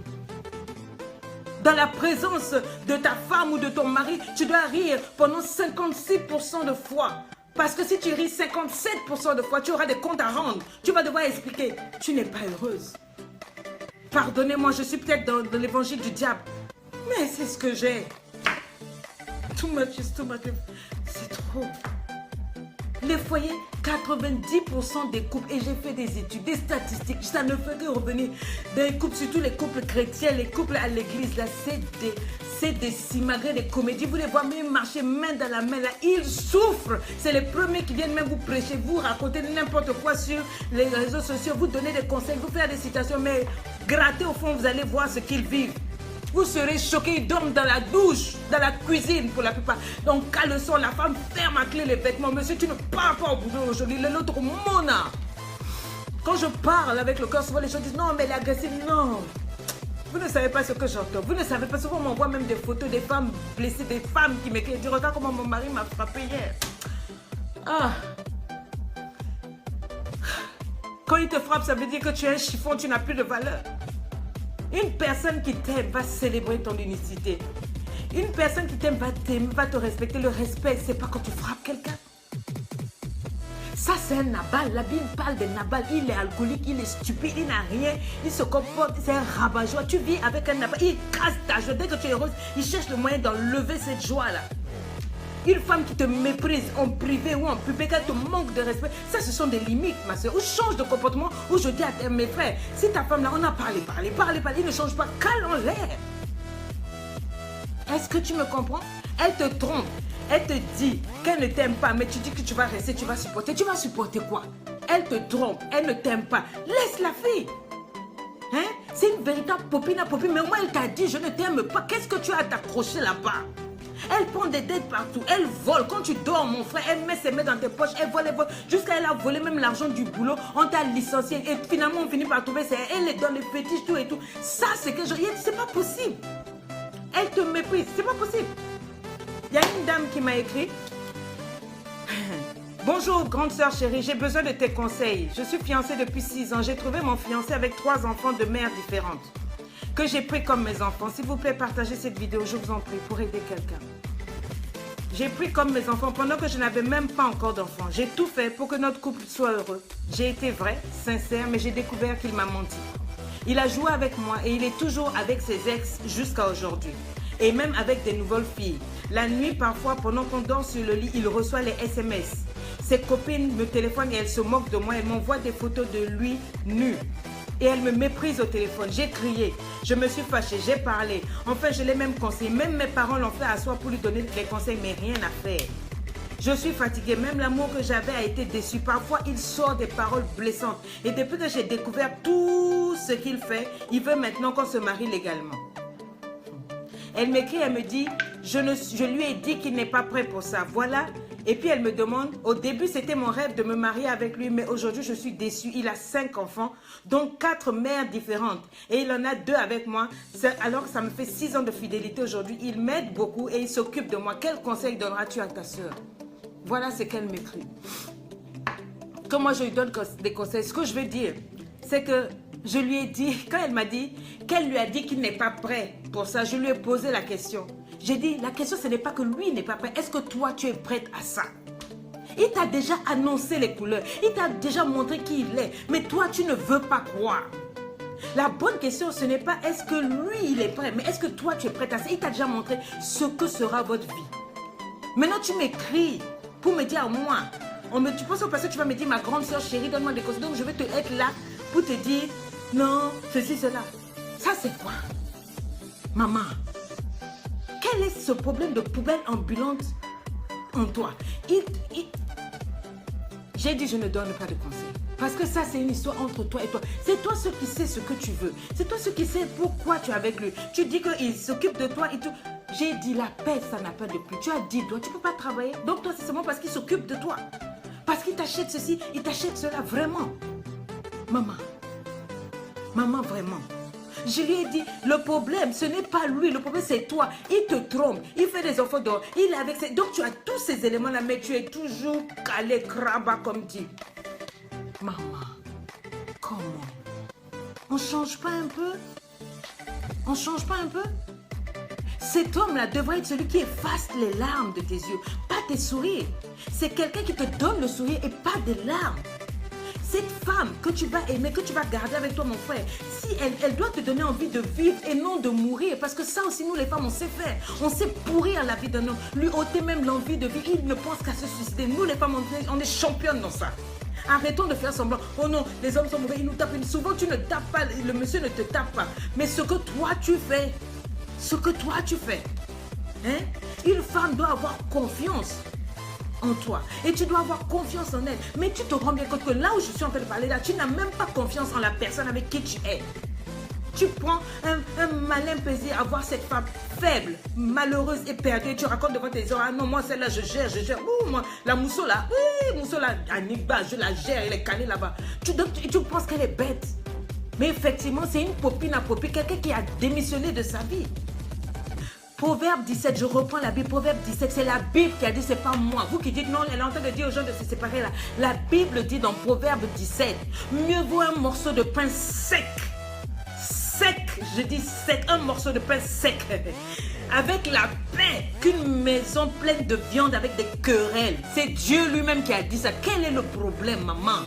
Dans la présence de ta femme ou de ton mari, tu dois rire pendant 56% de fois. Parce que si tu ris 57% de fois, tu auras des comptes à rendre. Tu vas devoir expliquer, tu n'es pas heureuse. Pardonnez-moi, je suis peut-être dans l'évangile du diable. Mais c'est ce que j'ai. Too much is too much. C'est trop. Les foyers, 90% des couples, et j'ai fait des études, des statistiques, ça ne fait que revenir des couples, surtout les couples chrétiens, les couples à l'église, là, c'est des simagrées, des comédies, vous les voyez même marcher main dans la main, là, ils souffrent. C'est les premiers qui viennent même vous prêcher, vous raconter n'importe quoi sur les réseaux sociaux, vous donner des conseils, vous faire des citations, mais gratter au fond, vous allez voir ce qu'ils vivent. Vous serez choqués, ils dorment dans la douche, dans la cuisine pour la plupart. Donc, caleçon, la femme ferme à clé les vêtements. Monsieur, tu ne pars pas au boulot aujourd'hui, l'autre mona. Quand je parle avec le cœur, souvent les gens disent non, mais elle est agressive. Non, vous ne savez pas ce que j'entends. Vous ne savez pas. Souvent, on m'envoie même des photos des femmes blessées, des femmes qui m'écrivent. Dis, regarde comment mon mari m'a frappé hier. Ah. Quand il te frappe, ça veut dire que tu es un chiffon, tu n'as plus de valeur. Une personne qui t'aime va célébrer ton unicité. Une personne qui t'aime va t'aimer, va te respecter. Le respect, c'est pas quand tu frappes quelqu'un. Ça, c'est un Nabal. La Bible parle de Nabal. Il est alcoolique, il est stupide, il n'a rien. Il se comporte, c'est un rabat-joie. Tu vis avec un Nabal, il casse ta joie. Dès que tu es heureuse, il cherche le moyen d'enlever cette joie-là. Une femme qui te méprise en privé ou en public, elle te manque de respect, ça ce sont des limites, ma soeur. Ou change de comportement, ou je dis à mes frères, si ta femme là, on a parlé, il ne change pas, cale en l'air. Est-ce que tu me comprends? Elle te trompe. Elle te dit qu'elle ne t'aime pas, mais tu dis que tu vas rester, tu vas supporter. Tu vas supporter quoi? Elle te trompe, elle ne t'aime pas. Laisse la fille. Hein? C'est une véritable popine à popine. Mais moi, elle t'a dit, je ne t'aime pas. Qu'est-ce que tu as à t'accrocher là-bas? Elle prend des dettes partout. Elle vole. Quand tu dors, mon frère, elle met ses mains dans tes poches. Elle vole, elle vole. Jusqu'à elle a volé même l'argent du boulot. On t'a licencié. Et finalement, on finit par trouver. Elle est dans les fétiches, tout et tout. Ça, c'est que je... C'est pas possible. Elle te méprise. C'est pas possible. Il y a une dame qui m'a écrit. Bonjour, grande sœur chérie, j'ai besoin de tes conseils. Je suis fiancée depuis 6 ans. J'ai trouvé mon fiancé avec 3 enfants de mères différentes que j'ai pris comme mes enfants. S'il vous plaît, partagez cette vidéo, je vous en prie, pour aider quelqu'un. J'ai pris comme mes enfants pendant que je n'avais même pas encore d'enfants. J'ai tout fait pour que notre couple soit heureux. J'ai été vraie, sincère, mais j'ai découvert qu'il m'a menti. Il a joué avec moi et il est toujours avec ses ex jusqu'à aujourd'hui. Et même avec des nouvelles filles. La nuit, parfois, pendant qu'on dort sur le lit, il reçoit les SMS. Ses copines me téléphonent et elles se moquent de moi. Elles m'envoient des photos de lui nu. Et elle me méprise au téléphone. J'ai crié, je me suis fâchée, j'ai parlé. Enfin, je l'ai même conseillé. Même mes parents l'ont fait asseoir pour lui donner des conseils, mais rien à faire. Je suis fatiguée. Même l'amour que j'avais a été déçu. Parfois, il sort des paroles blessantes. Et depuis que j'ai découvert tout ce qu'il fait, il veut maintenant qu'on se marie légalement. Elle m'écrit, elle me dit, je lui ai dit qu'il n'est pas prêt pour ça. Voilà. Et puis elle me demande, au début c'était mon rêve de me marier avec lui, mais aujourd'hui je suis déçue. Il a 5 enfants, dont 4 mères différentes. Et il en a 2 avec moi. Alors que ça me fait 6 ans de fidélité aujourd'hui. Il m'aide beaucoup et il s'occupe de moi. Quel conseil donneras-tu à ta soeur? Voilà ce qu'elle m'écrit. Quand moi je lui donne des conseils, ce que je veux dire, c'est que je lui ai dit, quand elle m'a dit, qu'elle lui a dit qu'il n'est pas prêt pour ça, je lui ai posé la question. J'ai dit, la question ce n'est pas que lui n'est pas prêt. Est-ce que toi tu es prête à ça? Il t'a déjà annoncé les couleurs. Il t'a déjà montré qui il est. Mais toi tu ne veux pas croire. La bonne question ce n'est pas est-ce que lui il est prêt. Mais est-ce que toi tu es prête à ça? Il t'a déjà montré ce que sera votre vie. Maintenant tu m'écris pour me dire moi. Tu penses au passé tu vas me dire ma grande soeur chérie donne-moi des conseils. Donc je vais être là pour te dire non, ceci, cela. Ça c'est quoi? Maman. Quel est ce problème de poubelle ambulante en toi? J'ai dit je ne donne pas de conseils. Parce que ça c'est une histoire entre toi et toi. C'est toi ce qui sais ce que tu veux. C'est toi ce qui sais pourquoi tu es avec lui. Tu dis qu'il s'occupe de toi et tout. J'ai dit la paix ça n'a pas de prix. Tu as dit toi tu ne peux pas travailler. Donc toi c'est seulement parce qu'il s'occupe de toi. Parce qu'il t'achète ceci, il t'achète cela. Vraiment. Maman. Maman vraiment. Je lui ai dit, le problème, ce n'est pas lui, le problème c'est toi. Il te trompe, il fait des enfants dehors, il est avec ses... Donc tu as tous ces éléments-là, mais tu es toujours calé, craba comme dit. Maman, comment? On change pas un peu? On change pas un peu? Cet homme-là devrait être celui qui efface les larmes de tes yeux, pas tes sourires. C'est quelqu'un qui te donne le sourire et pas des larmes. Cette femme que tu vas aimer, que tu vas garder avec toi, mon frère, si elle doit te donner envie de vivre et non de mourir. Parce que ça aussi, nous les femmes, on sait faire. On sait pourrir la vie d'un homme. Lui ôter même l'envie de vivre. Il ne pense qu'à se suicider. Nous les femmes, on est championnes dans ça. Arrêtons de faire semblant. Oh non, les hommes sont mauvais, ils nous tapent. Souvent, tu ne tapes pas, le monsieur ne te tape pas. Mais ce que toi, tu fais, hein? Une femme doit avoir confiance en toi et tu dois avoir confiance en elle, mais tu te rends bien compte que là où je suis en train de parler là, tu n'as même pas confiance en la personne avec qui tu es. Tu prends un malin plaisir à voir cette femme faible, malheureuse et perdue et tu racontes devant tes oreilles, ah non moi celle-là je gère, ouh moi la mousseau là, oui mousseau là, Aniba, je la gère, elle est calée là-bas. Tu penses qu'elle est bête, mais effectivement c'est une popine à popine, quelqu'un qui a démissionné de sa vie. Proverbe 17, je reprends la Bible, Proverbe 17, c'est la Bible qui a dit, c'est pas moi. Vous qui dites non, elle est en train de dire aux gens de se séparer là. La Bible dit dans Proverbe 17, mieux vaut un morceau de pain sec, je dis sec, un morceau de pain sec, avec la paix, qu'une maison pleine de viande avec des querelles. C'est Dieu lui-même qui a dit ça. Quel est le problème, maman?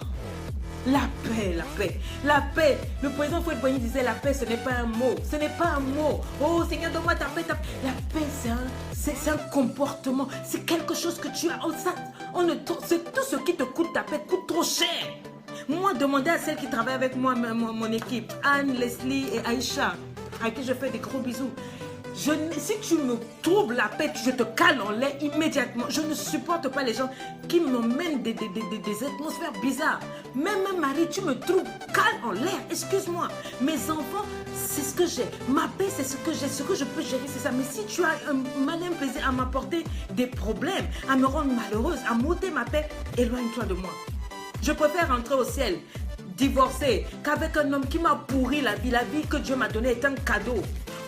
La paix, la paix, la paix. Le président Fouet-Boigny disait la paix, ce n'est pas un mot. Ce n'est pas un mot. Oh Seigneur, donne-moi ta paix, ta paix. La paix, c'est un comportement. C'est quelque chose que tu as. C'est tout ce qui te coûte ta paix, coûte trop cher. Moi, demandez à celles qui travaillent avec moi, mon équipe, Anne, Leslie et Aïcha, à qui je fais des gros bisous. Si tu me troubles la paix, je te cale en l'air immédiatement. Je ne supporte pas les gens qui m'emmènent des atmosphères bizarres. Même un mari, tu me trouves cale en l'air. Excuse-moi. Mes enfants, c'est ce que j'ai. Ma paix, c'est ce que j'ai. Ce que je peux gérer, c'est ça. Mais si tu as un malin plaisir à m'apporter des problèmes, à me rendre malheureuse, à m'ôter ma paix, éloigne-toi de moi. Je préfère rentrer au ciel, divorcer, qu'avec un homme qui m'a pourri la vie. La vie que Dieu m'a donnée est un cadeau.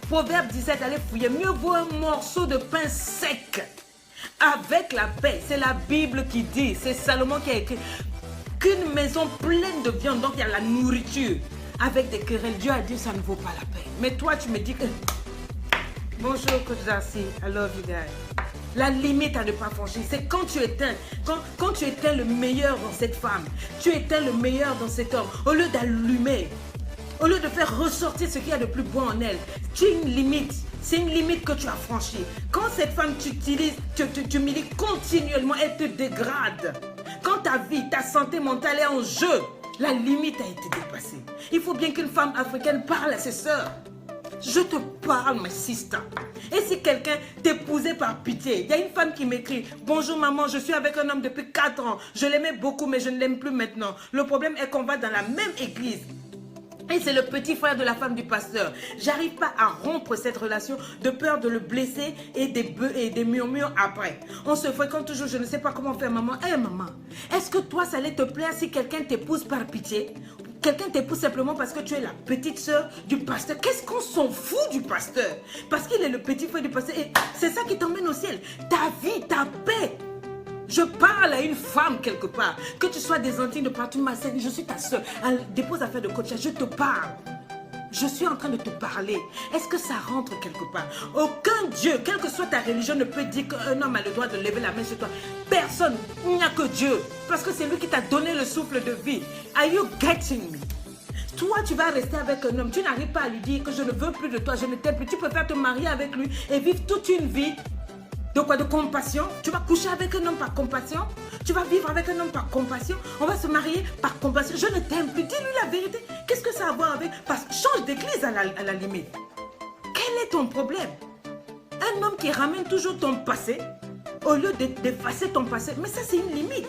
Proverbe 17, allez fouiller. Mieux vaut un morceau de pain sec avec la paix. C'est la Bible qui dit, c'est Salomon qui a écrit, qu'une maison pleine de viande, donc il y a la nourriture, avec des querelles. Dieu a dit, ça ne vaut pas la paix. Mais toi, tu me dis que... Bonjour, Coach Darcy. I love you guys. La limite à ne pas franchir, c'est quand tu éteins, quand tu éteins le meilleur dans cette femme, tu éteins le meilleur dans cet homme, au lieu d'allumer, au lieu de faire ressortir ce qu'il y a de plus bon en elle, tu as une limite. C'est une limite que tu as franchie. Quand cette femme t'utilise, tu milites continuellement, elle te dégrade. Quand ta vie, ta santé mentale est en jeu, la limite a été dépassée. Il faut bien qu'une femme africaine parle à ses sœurs. Je te parle, ma sister. Et si quelqu'un t'épousait par pitié, il y a une femme qui m'écrit, bonjour maman, je suis avec un homme depuis 4 ans. Je l'aimais beaucoup, mais je ne l'aime plus maintenant. Le problème est qu'on va dans la même église. Et c'est le petit frère de la femme du pasteur. J'arrive pas à rompre cette relation de peur de le blesser et des murmures après. On se fréquente toujours, je ne sais pas comment faire maman. Hé maman, est-ce que toi ça allait te plaire si quelqu'un t'épouse par pitié? Quelqu'un t'épouse simplement parce que tu es la petite soeur du pasteur. Qu'est-ce qu'on s'en fout du pasteur? Parce qu'il est le petit frère du pasteur. Et c'est ça qui t'emmène au ciel. Ta vie, ta paix. Je parle à une femme quelque part. Que tu sois des Antilles de partout, ma sœur, je suis ta soeur. Dépose affaire de coach, je te parle. Je suis en train de te parler. Est-ce que ça rentre quelque part? Aucun Dieu, quelle que soit ta religion, ne peut dire qu'un homme a le droit de lever la main sur toi. Personne, il n'y a que Dieu. Parce que c'est lui qui t'a donné le souffle de vie. Are you getting me? Toi, tu vas rester avec un homme. Tu n'arrives pas à lui dire que je ne veux plus de toi, je ne t'aime plus. Tu préfères te marier avec lui et vivre toute une vie. De quoi? De compassion? Tu vas coucher avec un homme par compassion? Tu vas vivre avec un homme par compassion? On va se marier par compassion? Je ne t'aime plus. Dis-lui la vérité. Qu'est-ce que ça a à voir avec? Parce que change d'église à la limite. Quel est ton problème? Un homme qui ramène toujours ton passé au lieu d'effacer ton passé. Mais ça, c'est une limite.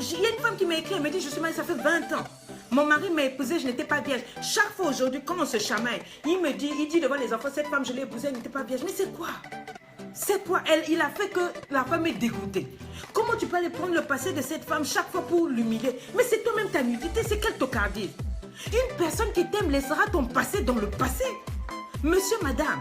Il y a une femme qui m'a écrit, elle m'a dit, je suis mariée, ça fait 20 ans. Mon mari m'a épousée, je n'étais pas vierge. Chaque fois aujourd'hui, quand on se chamaille, il dit devant les enfants, cette femme, je l'ai épousée, elle n'était pas vierge. Mais c'est quoi? C'est quoi? Il a fait que la femme est dégoûtée. Comment tu peux aller prendre le passé de cette femme chaque fois pour l'humilier? Mais c'est toi-même ta nudité, c'est quelle tocardise? Une personne qui t'aime laissera ton passé dans le passé. Monsieur, madame,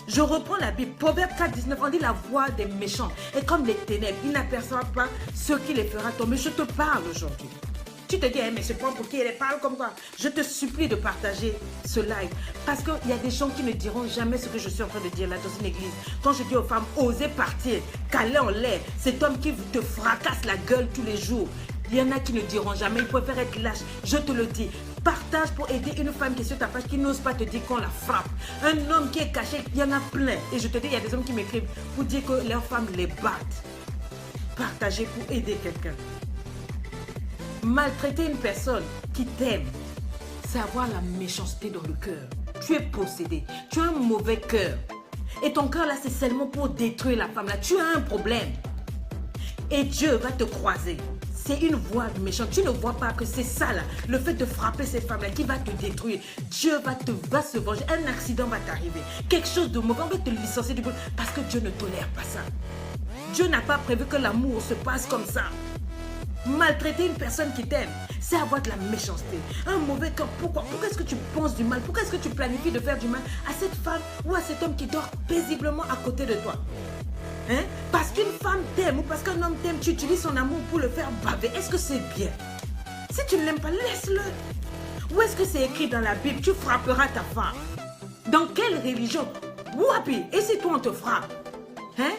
je reprends la Bible. Proverbe 4, 19, on dit la voix des méchants est comme les ténèbres. Ils n'aperçoivent pas ce qui les fera tomber. Je te parle aujourd'hui. Tu te dis, mais c'est pas pour qui elle parle comme quoi. Je te supplie de partager ce live. Parce qu'il y a des gens qui ne diront jamais ce que je suis en train de dire là dans une église. Quand je dis aux femmes, osez partir, caler en l'air, cet homme qui te fracasse la gueule tous les jours. Il y en a qui ne diront jamais, ils préfèrent être lâches. Je te le dis. Partage pour aider une femme qui est sur ta page, qui n'ose pas te dire qu'on la frappe. Un homme qui est caché, il y en a plein. Et je te dis, il y a des hommes qui m'écrivent pour dire que leurs femmes les battent. Partagez pour aider quelqu'un. Maltraiter une personne qui t'aime, c'est avoir la méchanceté dans le cœur. Tu es possédé, tu as un mauvais cœur. Et ton cœur là, c'est seulement pour détruire la femme là. Tu as un problème. Et Dieu va te croiser. C'est une voix de méchant. Tu ne vois pas que c'est ça là, le fait de frapper cette femme là qui va te détruire. Dieu va se venger. Un accident va t'arriver. Quelque chose de mauvais, on va te licencier du boulot parce que Dieu ne tolère pas ça. Dieu n'a pas prévu que l'amour se passe comme ça. Maltraiter une personne qui t'aime, c'est avoir de la méchanceté, un mauvais cœur. Pourquoi est-ce que tu penses du mal? Pourquoi est-ce que tu planifies de faire du mal à cette femme ou à cet homme qui dort paisiblement à côté de toi? Hein? Parce qu'une femme t'aime ou parce qu'un homme t'aime, tu utilises son amour pour le faire baver. Est-ce que c'est bien? Si tu ne l'aimes pas, laisse-le. Où est-ce que c'est écrit dans la Bible? Tu frapperas ta femme. Dans quelle religion? Wapi, et si toi on te frappe? Hein?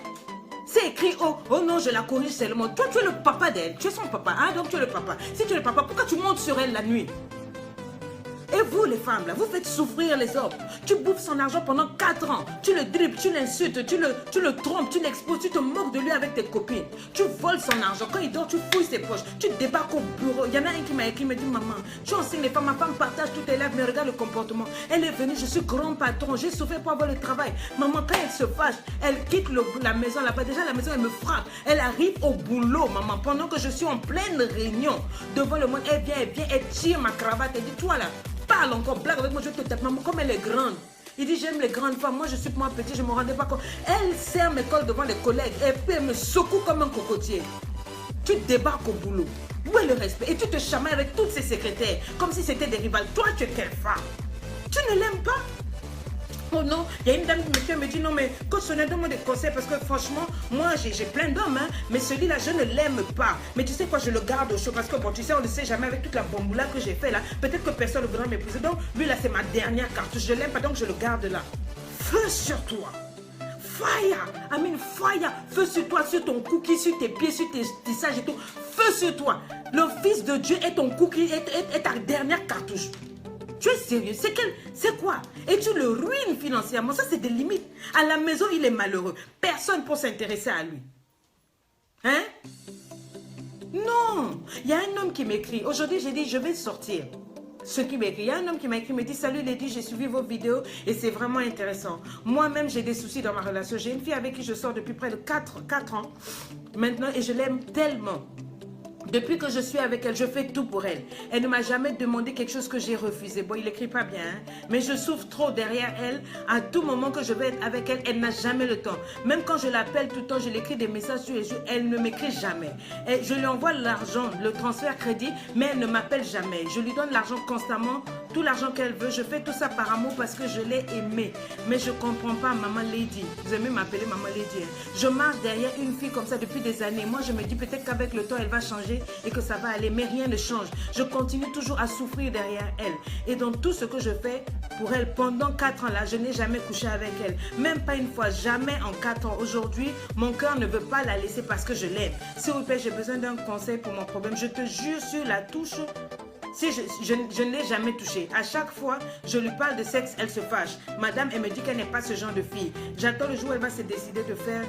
C'est écrit, oh non, je la corrige seulement. Toi, tu es le papa d'elle. Tu es son papa. Hein? Donc, tu es le papa. Si tu es le papa, pourquoi tu montes sur elle la nuit? Et vous, les femmes, là, vous faites souffrir les hommes. Tu bouffes son argent pendant 4 ans. Tu le dribbles, tu l'insultes, tu le trompes, tu l'exposes, tu te moques de lui avec tes copines. Tu voles son argent. Quand il dort, tu fouilles ses poches. Tu débarques au bureau. Il y en a un qui m'a écrit, me dit, maman, tu enseignes les femmes. Ma femme partage toutes tes lèvres, mais regarde le comportement. Elle est venue, je suis grand patron. J'ai souffert pour avoir le travail. Maman, quand elle se fâche, elle quitte la maison là-bas. Déjà, la maison, elle me frappe. Elle arrive au boulot, maman. Pendant que je suis en pleine réunion, devant le monde, elle vient, elle tire ma cravate. Elle dit, toi là, parle encore, blague avec moi, je te tape. Maman, comme elle est grande. Il dit, j'aime les grandes femmes. Moi, je suis moi petit, je ne me rendais pas compte. Elle serre mes cols devant les collègues et puis elle me secoue comme un cocotier. Tu débarques au boulot. Où est le respect? Et tu te chamailles avec toutes ses secrétaires, comme si c'était des rivales. Toi, tu es quelle femme? Tu ne l'aimes pas? Oh non, il y a une dame qui me dit non mais coach Sonia, donne-moi des conseils parce que franchement, moi j'ai plein d'hommes, hein, mais celui-là je ne l'aime pas. Mais tu sais quoi, je le garde au chaud parce que bon, tu sais, on ne sait jamais avec toute la bamboula que j'ai fait là. Peut-être que personne ne voudra m'épouser. Donc lui là, c'est ma dernière cartouche. Je l'aime pas donc je le garde là. Feu sur toi. Fire, I mean fire. Feu sur toi, sur ton cookie, sur tes pieds, sur tes tissages et tout. Feu sur toi. Le Fils de Dieu est ton cookie, est ta dernière cartouche. Tu es sérieux? C'est quoi? Et tu le ruines financièrement. Ça, c'est des limites. À la maison, il est malheureux. Personne pour s'intéresser à lui. Hein? Non. Il y a un homme qui m'écrit. Aujourd'hui, j'ai dit, je vais sortir. Ce qui m'écrit. Il y a un homme qui m'a écrit, me dit, salut Lady, j'ai suivi vos vidéos et c'est vraiment intéressant. Moi-même, j'ai des soucis dans ma relation. J'ai une fille avec qui je sors depuis près de 4 ans maintenant et je l'aime tellement. Depuis que je suis avec elle, je fais tout pour elle. Elle ne m'a jamais demandé quelque chose que j'ai refusé. Bon, il n'écrit pas bien, hein? Mais je souffre trop derrière elle. À tout moment que je vais être avec elle, elle n'a jamais le temps. Même quand je l'appelle tout le temps, je lui écris des messages sur les yeux, elle ne m'écrit jamais. Et je lui envoie l'argent, le transfert crédit, mais elle ne m'appelle jamais. Je lui donne l'argent constamment, tout l'argent qu'elle veut. Je fais tout ça par amour parce que je l'ai aimée. Mais je ne comprends pas, Maman Lady. Vous aimez m'appeler Maman Lady, hein? Je marche derrière une fille comme ça depuis des années. Moi, je me dis peut-être qu'avec le temps, elle va changer et que ça va aller, mais rien ne change. Je continue toujours à souffrir derrière elle. Et dans tout ce que je fais pour elle, pendant 4 ans là, je n'ai jamais couché avec elle. Même pas une fois, jamais en 4 ans. Aujourd'hui, mon cœur ne veut pas la laisser parce que je l'aime. S'il vous plaît, j'ai besoin d'un conseil pour mon problème. Je te jure sur la touche, si je ne l'ai jamais touchée. À chaque fois, je lui parle de sexe, elle se fâche. Madame, elle me dit qu'elle n'est pas ce genre de fille. J'attends le jour où elle va se décider de faire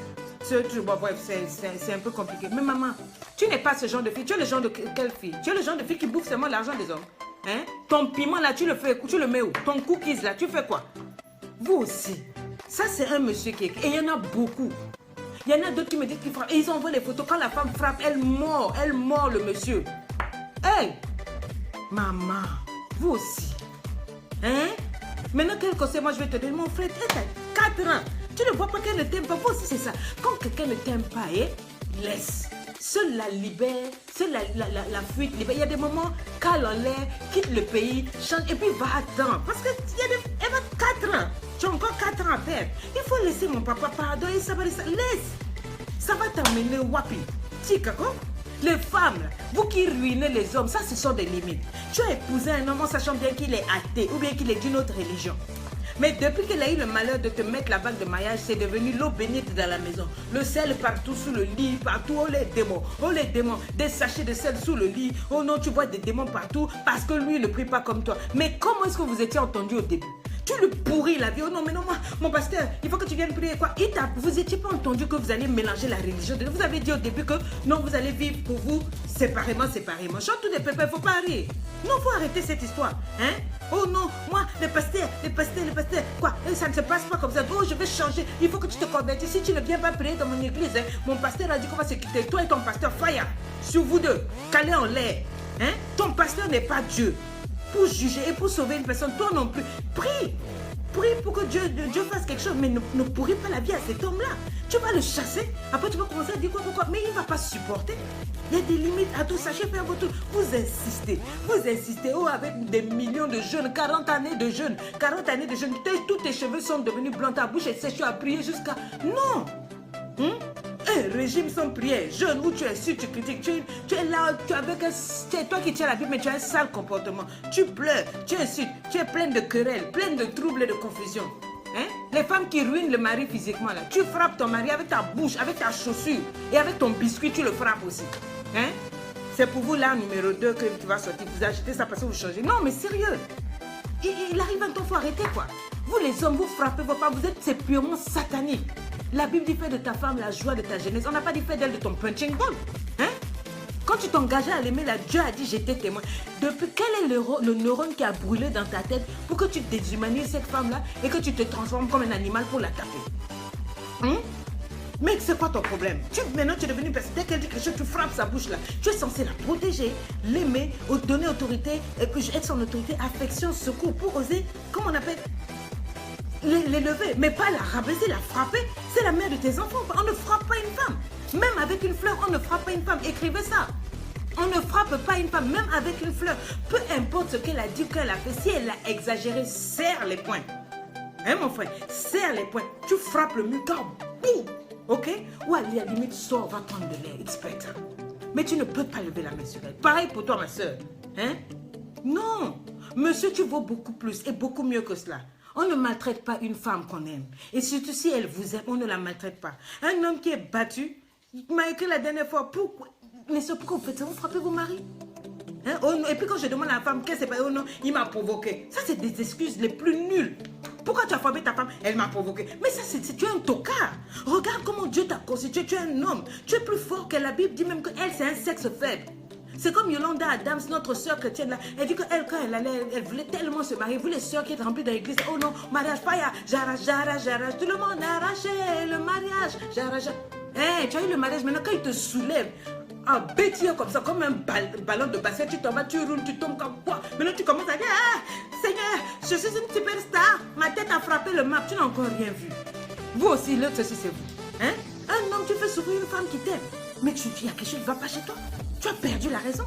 ce truc. Bon, bref, c'est un peu compliqué. Mais maman, tu n'es pas ce genre de fille. Tu es le genre de quelle fille? Tu es le genre de fille qui bouffe seulement l'argent des hommes. Hein? Ton piment là, tu le mets où? Ton cookies là, tu fais quoi? Vous aussi. Ça, c'est un monsieur qui écrit. Et il y en a beaucoup. Il y en a d'autres qui me disent qu'ils frappent. Et ils envoient les photos. Quand la femme frappe, elle mord le monsieur. Hey! Maman, vous aussi. Hein? Maintenant, quel conseil moi je vais te donner? Mon frère, t'as 4 ans. Tu ne vois pas qu'elle ne t'aime pas. Vous aussi, c'est ça. Quand quelqu'un ne t'aime pas, laisse. Seule la libère, seule la fuite libère. Il y a des moments, cale en l'air, quitte le pays, change et puis va-t'en. Parce qu'elle a 4 ans. Tu as encore 4 ans à perdre. Il faut laisser mon papa pardonner. Ça va laisser. Laisse. Ça va t'emmener wapi. Tikako. Les femmes, vous qui ruinez les hommes, ça ce sont des limites. Tu as épousé un homme en sachant bien qu'il est athée ou bien qu'il est d'une autre religion. Mais depuis qu'elle a eu le malheur de te mettre la bague de mariage, c'est devenu l'eau bénite dans la maison. Le sel partout sous le lit, partout, oh les démons, des sachets de sel sous le lit. Oh non, tu vois des démons partout parce que lui ne prie pas comme toi. Mais comment est-ce que vous étiez entendu au début? Tu lui pourris la vie. Oh non, mais non, moi, mon pasteur, il faut que tu viennes prier. Quoi? Vous n'étiez pas entendu que vous allez mélanger la religion. Vous avez dit au début que non, vous allez vivre pour vous séparément. Chante tous des pépins, il ne faut pas rire. Non, il faut arrêter cette histoire. Hein? Oh non, moi, les pasteurs, quoi? Et ça ne se passe pas comme ça. Oh, je vais changer. Il faut que tu te convertisses. Si tu ne viens pas prier dans mon église, hein, mon pasteur a dit qu'on va se quitter. Toi et ton pasteur, fire. Sur vous deux, calés en l'air. Hein? Ton pasteur n'est pas Dieu. Pour juger et pour sauver une personne, toi non plus. Prie pour que Dieu fasse quelque chose, mais ne pourris pas la vie à cet homme-là. Tu vas le chasser, après tu vas commencer à dire pourquoi, mais il ne va pas supporter. Il y a des limites à tout ça. Faire votre tour. Vous insistez, oh, avec des millions de jeunes, 40 années de jeunes, tous tes cheveux sont devenus blancs, ta bouche est sèche, tu as prié jusqu'à... Non. Régime sans prière, jeune où tu es sûr, tu critiques, tu es là, c'est toi qui tiens la Bible, mais tu as un sale comportement. Tu pleures, tu insultes, tu es pleine de querelles, pleine de troubles et de confusion. Hein? Les femmes qui ruinent le mari physiquement, là, tu frappes ton mari avec ta bouche, avec ta chaussure et avec ton biscuit, tu le frappes aussi. Hein? C'est pour vous là, numéro 2, que tu vas sortir. Vous achetez ça parce que vous changez. Non, mais sérieux. il arrive un temps, il faut arrêter quoi. Vous les hommes, vous frappez vos femmes, c'est purement satanique. La Bible dit fais de ta femme la joie de ta jeunesse. On n'a pas dit fais d'elle de ton punching ball. Hein? Quand tu t'engageais à l'aimer, là, Dieu a dit j'étais témoin. Depuis quel est le neurone qui a brûlé dans ta tête pour que tu déshumanises cette femme-là et que tu te transformes comme un animal pour la taper? Hein? Mais c'est quoi ton problème? Maintenant tu es devenu une personne, dès qu'elle dit quelque chose, tu frappes sa bouche là. Tu es censé la protéger, l'aimer, donner autorité, être son autorité, affection, secours pour oser, comment on appelle, l'élever, mais pas la rabaisser, la frapper. C'est la mère de tes enfants. On ne frappe pas une femme. Même avec une fleur, on ne frappe pas une femme. Écrivez ça. On ne frappe pas une femme, même avec une fleur. Peu importe ce qu'elle a dit, qu'elle a fait. Si elle a exagéré, serre les poings. Hein, mon frère? Serre les poings. Tu frappes le mur, boum. Ok? Ou à la limite, sors, va prendre de l'air. It's better. Mais tu ne peux pas lever la main sur elle. Pareil pour toi, ma soeur. Hein? Non. Monsieur, tu vaux beaucoup plus et beaucoup mieux que cela. On ne maltraite pas une femme qu'on aime. Et surtout si elle vous aime, on ne la maltraite pas. Un homme qui est battu, il m'a écrit la dernière fois, pourquoi? Mais c'est pourquoi vous faites ça? Vous frappez vos maris? Hein? Oh, et puis quand je demande à la femme, qu'est-ce que c'est? Oh non, il m'a provoqué. Ça, c'est des excuses les plus nulles. Pourquoi tu as frappé ta femme? Elle m'a provoqué. Mais ça, tu es un tocard. Regarde comment Dieu t'a constitué. Tu es un homme. Tu es plus fort que la Bible dit même qu'elle, c'est un sexe faible. C'est comme Yolanda Adams, notre soeur chrétienne là. Elle dit qu'elle, quand elle allait, elle voulait tellement se marier. Vous les soeurs qui étaient remplies dans l'église. Oh non, mariage, fire, j'arrache. Tout le monde a arraché le mariage. J'arrache. Hey, tu as eu le mariage. Maintenant, quand il te soulève, en bêtillon comme ça, comme un ballon de basket, tu tombes, tu roules, tu tombes comme quoi. Maintenant, tu commences à dire, ah, Seigneur, je suis une superstar. Ma tête a frappé le map. Tu n'as encore rien vu. Vous aussi, l'autre, ceci, c'est vous. Hein? Un homme, tu fais souffrir une femme qui t'aime. Mais tu dis, il y a quelque chose qui ne va pas chez toi. Tu as perdu la raison.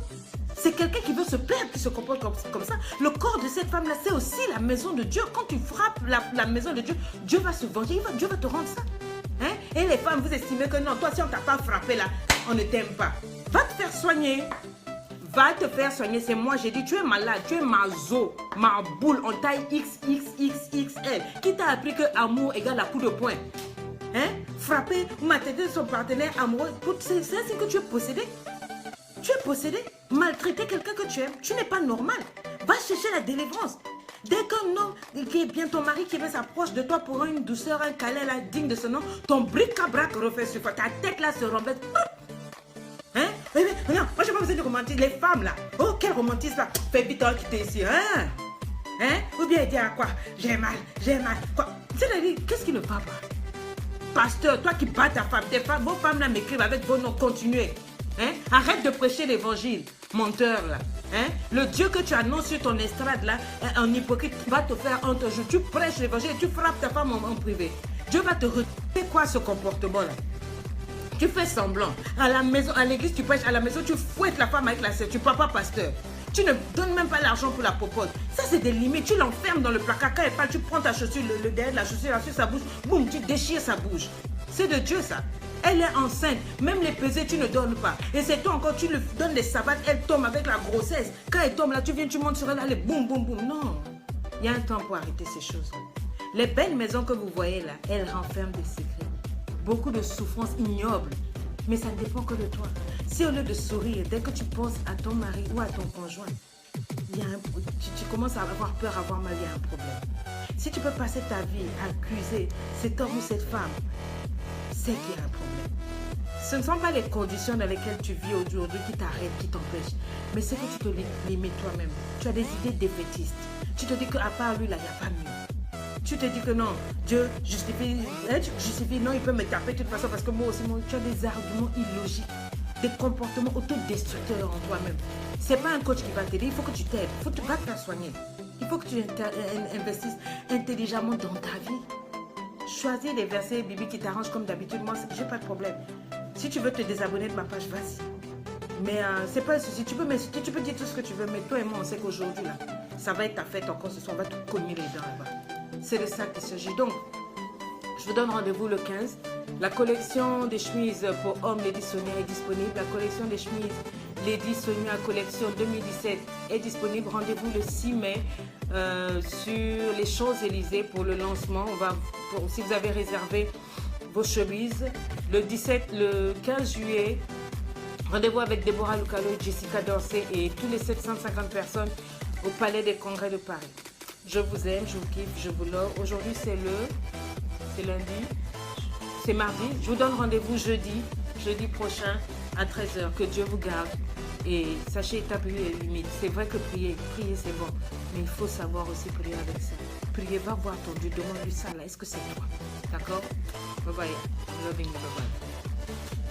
C'est quelqu'un qui veut se perdre, qui se comporte comme ça. Le corps de cette femme-là, c'est aussi la maison de Dieu. Quand tu frappes la maison de Dieu, Dieu va se venger. Dieu va te rendre ça. Hein? Et les femmes, vous estimez que non, toi, si on ne t'a pas frappé là, on ne t'aime pas. Va te faire soigner. Va te faire soigner. C'est moi, j'ai dit, tu es malade. Tu es ma boule en taille XXXXL. Qui t'a appris que amour égale à coup de poing? Hein? Frapper ou maltraiter son partenaire amoureux, c'est ainsi que tu es possédé. Tu es possédé. Maltraiter quelqu'un que tu aimes, tu n'es pas normal. Va chercher la délivrance. Dès qu'un homme qui est bien ton mari qui s'approche de toi pour une douceur, un câlin là, digne de ce nom, ton bric-à-brac refait sur toi. Ta tête là se rembête. Hein? Mais non, moi j'ai pas besoin de romantisme. Les femmes là, oh quel romantisme là. Fais vite quitter ici. Hein? Hein? Ou bien dire à quoi? J'ai mal. Quoi? C'est-à-dire, qu'est-ce qui ne va pas? Pasteur, toi qui bats ta femme, vos femmes là m'écrivent avec vos noms, continuez. Hein? Arrête de prêcher l'évangile, menteur là. Hein? Le Dieu que tu annonces sur ton estrade là, un hypocrite va te faire honte un jour. Tu prêches l'évangile et tu frappes ta femme en privé. Dieu va te retirer. C'est quoi ce comportement là? Tu fais semblant. À la maison, à l'église, tu prêches. À la maison, tu fouettes la femme avec la sœur. Tu ne parles pas pasteur. Tu ne donnes même pas l'argent pour la popote. Ça, c'est des limites. Tu l'enfermes dans le placard. Quand elle parle, tu prends ta chaussure, le derrière de la chaussure, sur sa bouche. Boum, tu déchires sa bouche. C'est de Dieu, ça. Elle est enceinte. Même les pesées, tu ne donnes pas. Et c'est toi encore, tu lui donnes des savates. Elle tombe avec la grossesse. Quand elle tombe là, tu viens, tu montes sur elle. Allez, boum, boum, boum. Non. Il y a un temps pour arrêter ces choses-là. Les belles maisons que vous voyez là, elles renferment des secrets. Beaucoup de souffrances ignobles. Mais ça ne dépend que de toi. Si au lieu de sourire, dès que tu penses à ton mari ou à ton conjoint, tu commences à avoir peur, à avoir mal, il y a un problème. Si tu peux passer ta vie à accuser cet homme ou cette femme, c'est qu'il y a un problème. Ce ne sont pas les conditions dans lesquelles tu vis aujourd'hui qui t'arrêtent, qui t'empêchent, mais c'est que tu te limites toi-même. Tu as des idées défaitistes. Tu te dis qu'à part lui, là, il n'y a pas mieux. Tu te dis que non, Dieu justifie, non, il peut me taper de toute façon parce que moi aussi, tu as des arguments illogiques, des comportements autodestructeurs en toi-même. Ce n'est pas un coach qui va t'aider, il faut que tu t'aides, il faut que tu vas te faire soigner. Il faut que tu investisses intelligemment dans ta vie. Choisis les versets bibliques qui t'arrangent comme d'habitude. Moi, je n'ai pas de problème. Si tu veux te désabonner de ma page, vas-y. Mais c'est pas un souci. Tu peux m'insulter, tu peux dire tout ce que tu veux, mais toi et moi, on sait qu'aujourd'hui, là, ça va être ta fête encore ce soir. On va te cogner les dents là-bas. C'est de ça qu'il s'agit. Donc, je vous donne rendez-vous le 15. La collection des chemises pour hommes Lady Sonia est disponible. La collection des chemises Lady Sonia collection 2017 est disponible. Rendez-vous le 6 mai sur les Champs-Élysées pour le lancement. Si vous avez réservé vos chemises, le 15 juillet, rendez-vous avec Déborah Lucalo, Jessica Dorsey et tous les 750 personnes au Palais des Congrès de Paris. Je vous aime, je vous kiffe, je vous love. Aujourd'hui, c'est lundi, c'est mardi. Je vous donne rendez-vous jeudi prochain à 13 h. Que Dieu vous garde. Et sachez établir les limites. C'est vrai que prier c'est bon. Mais il faut savoir aussi prier avec ça. Prier, va voir ton Dieu, demande-lui ça là. Est-ce que c'est toi? D'accord? Bye bye. Loving you, bye bye.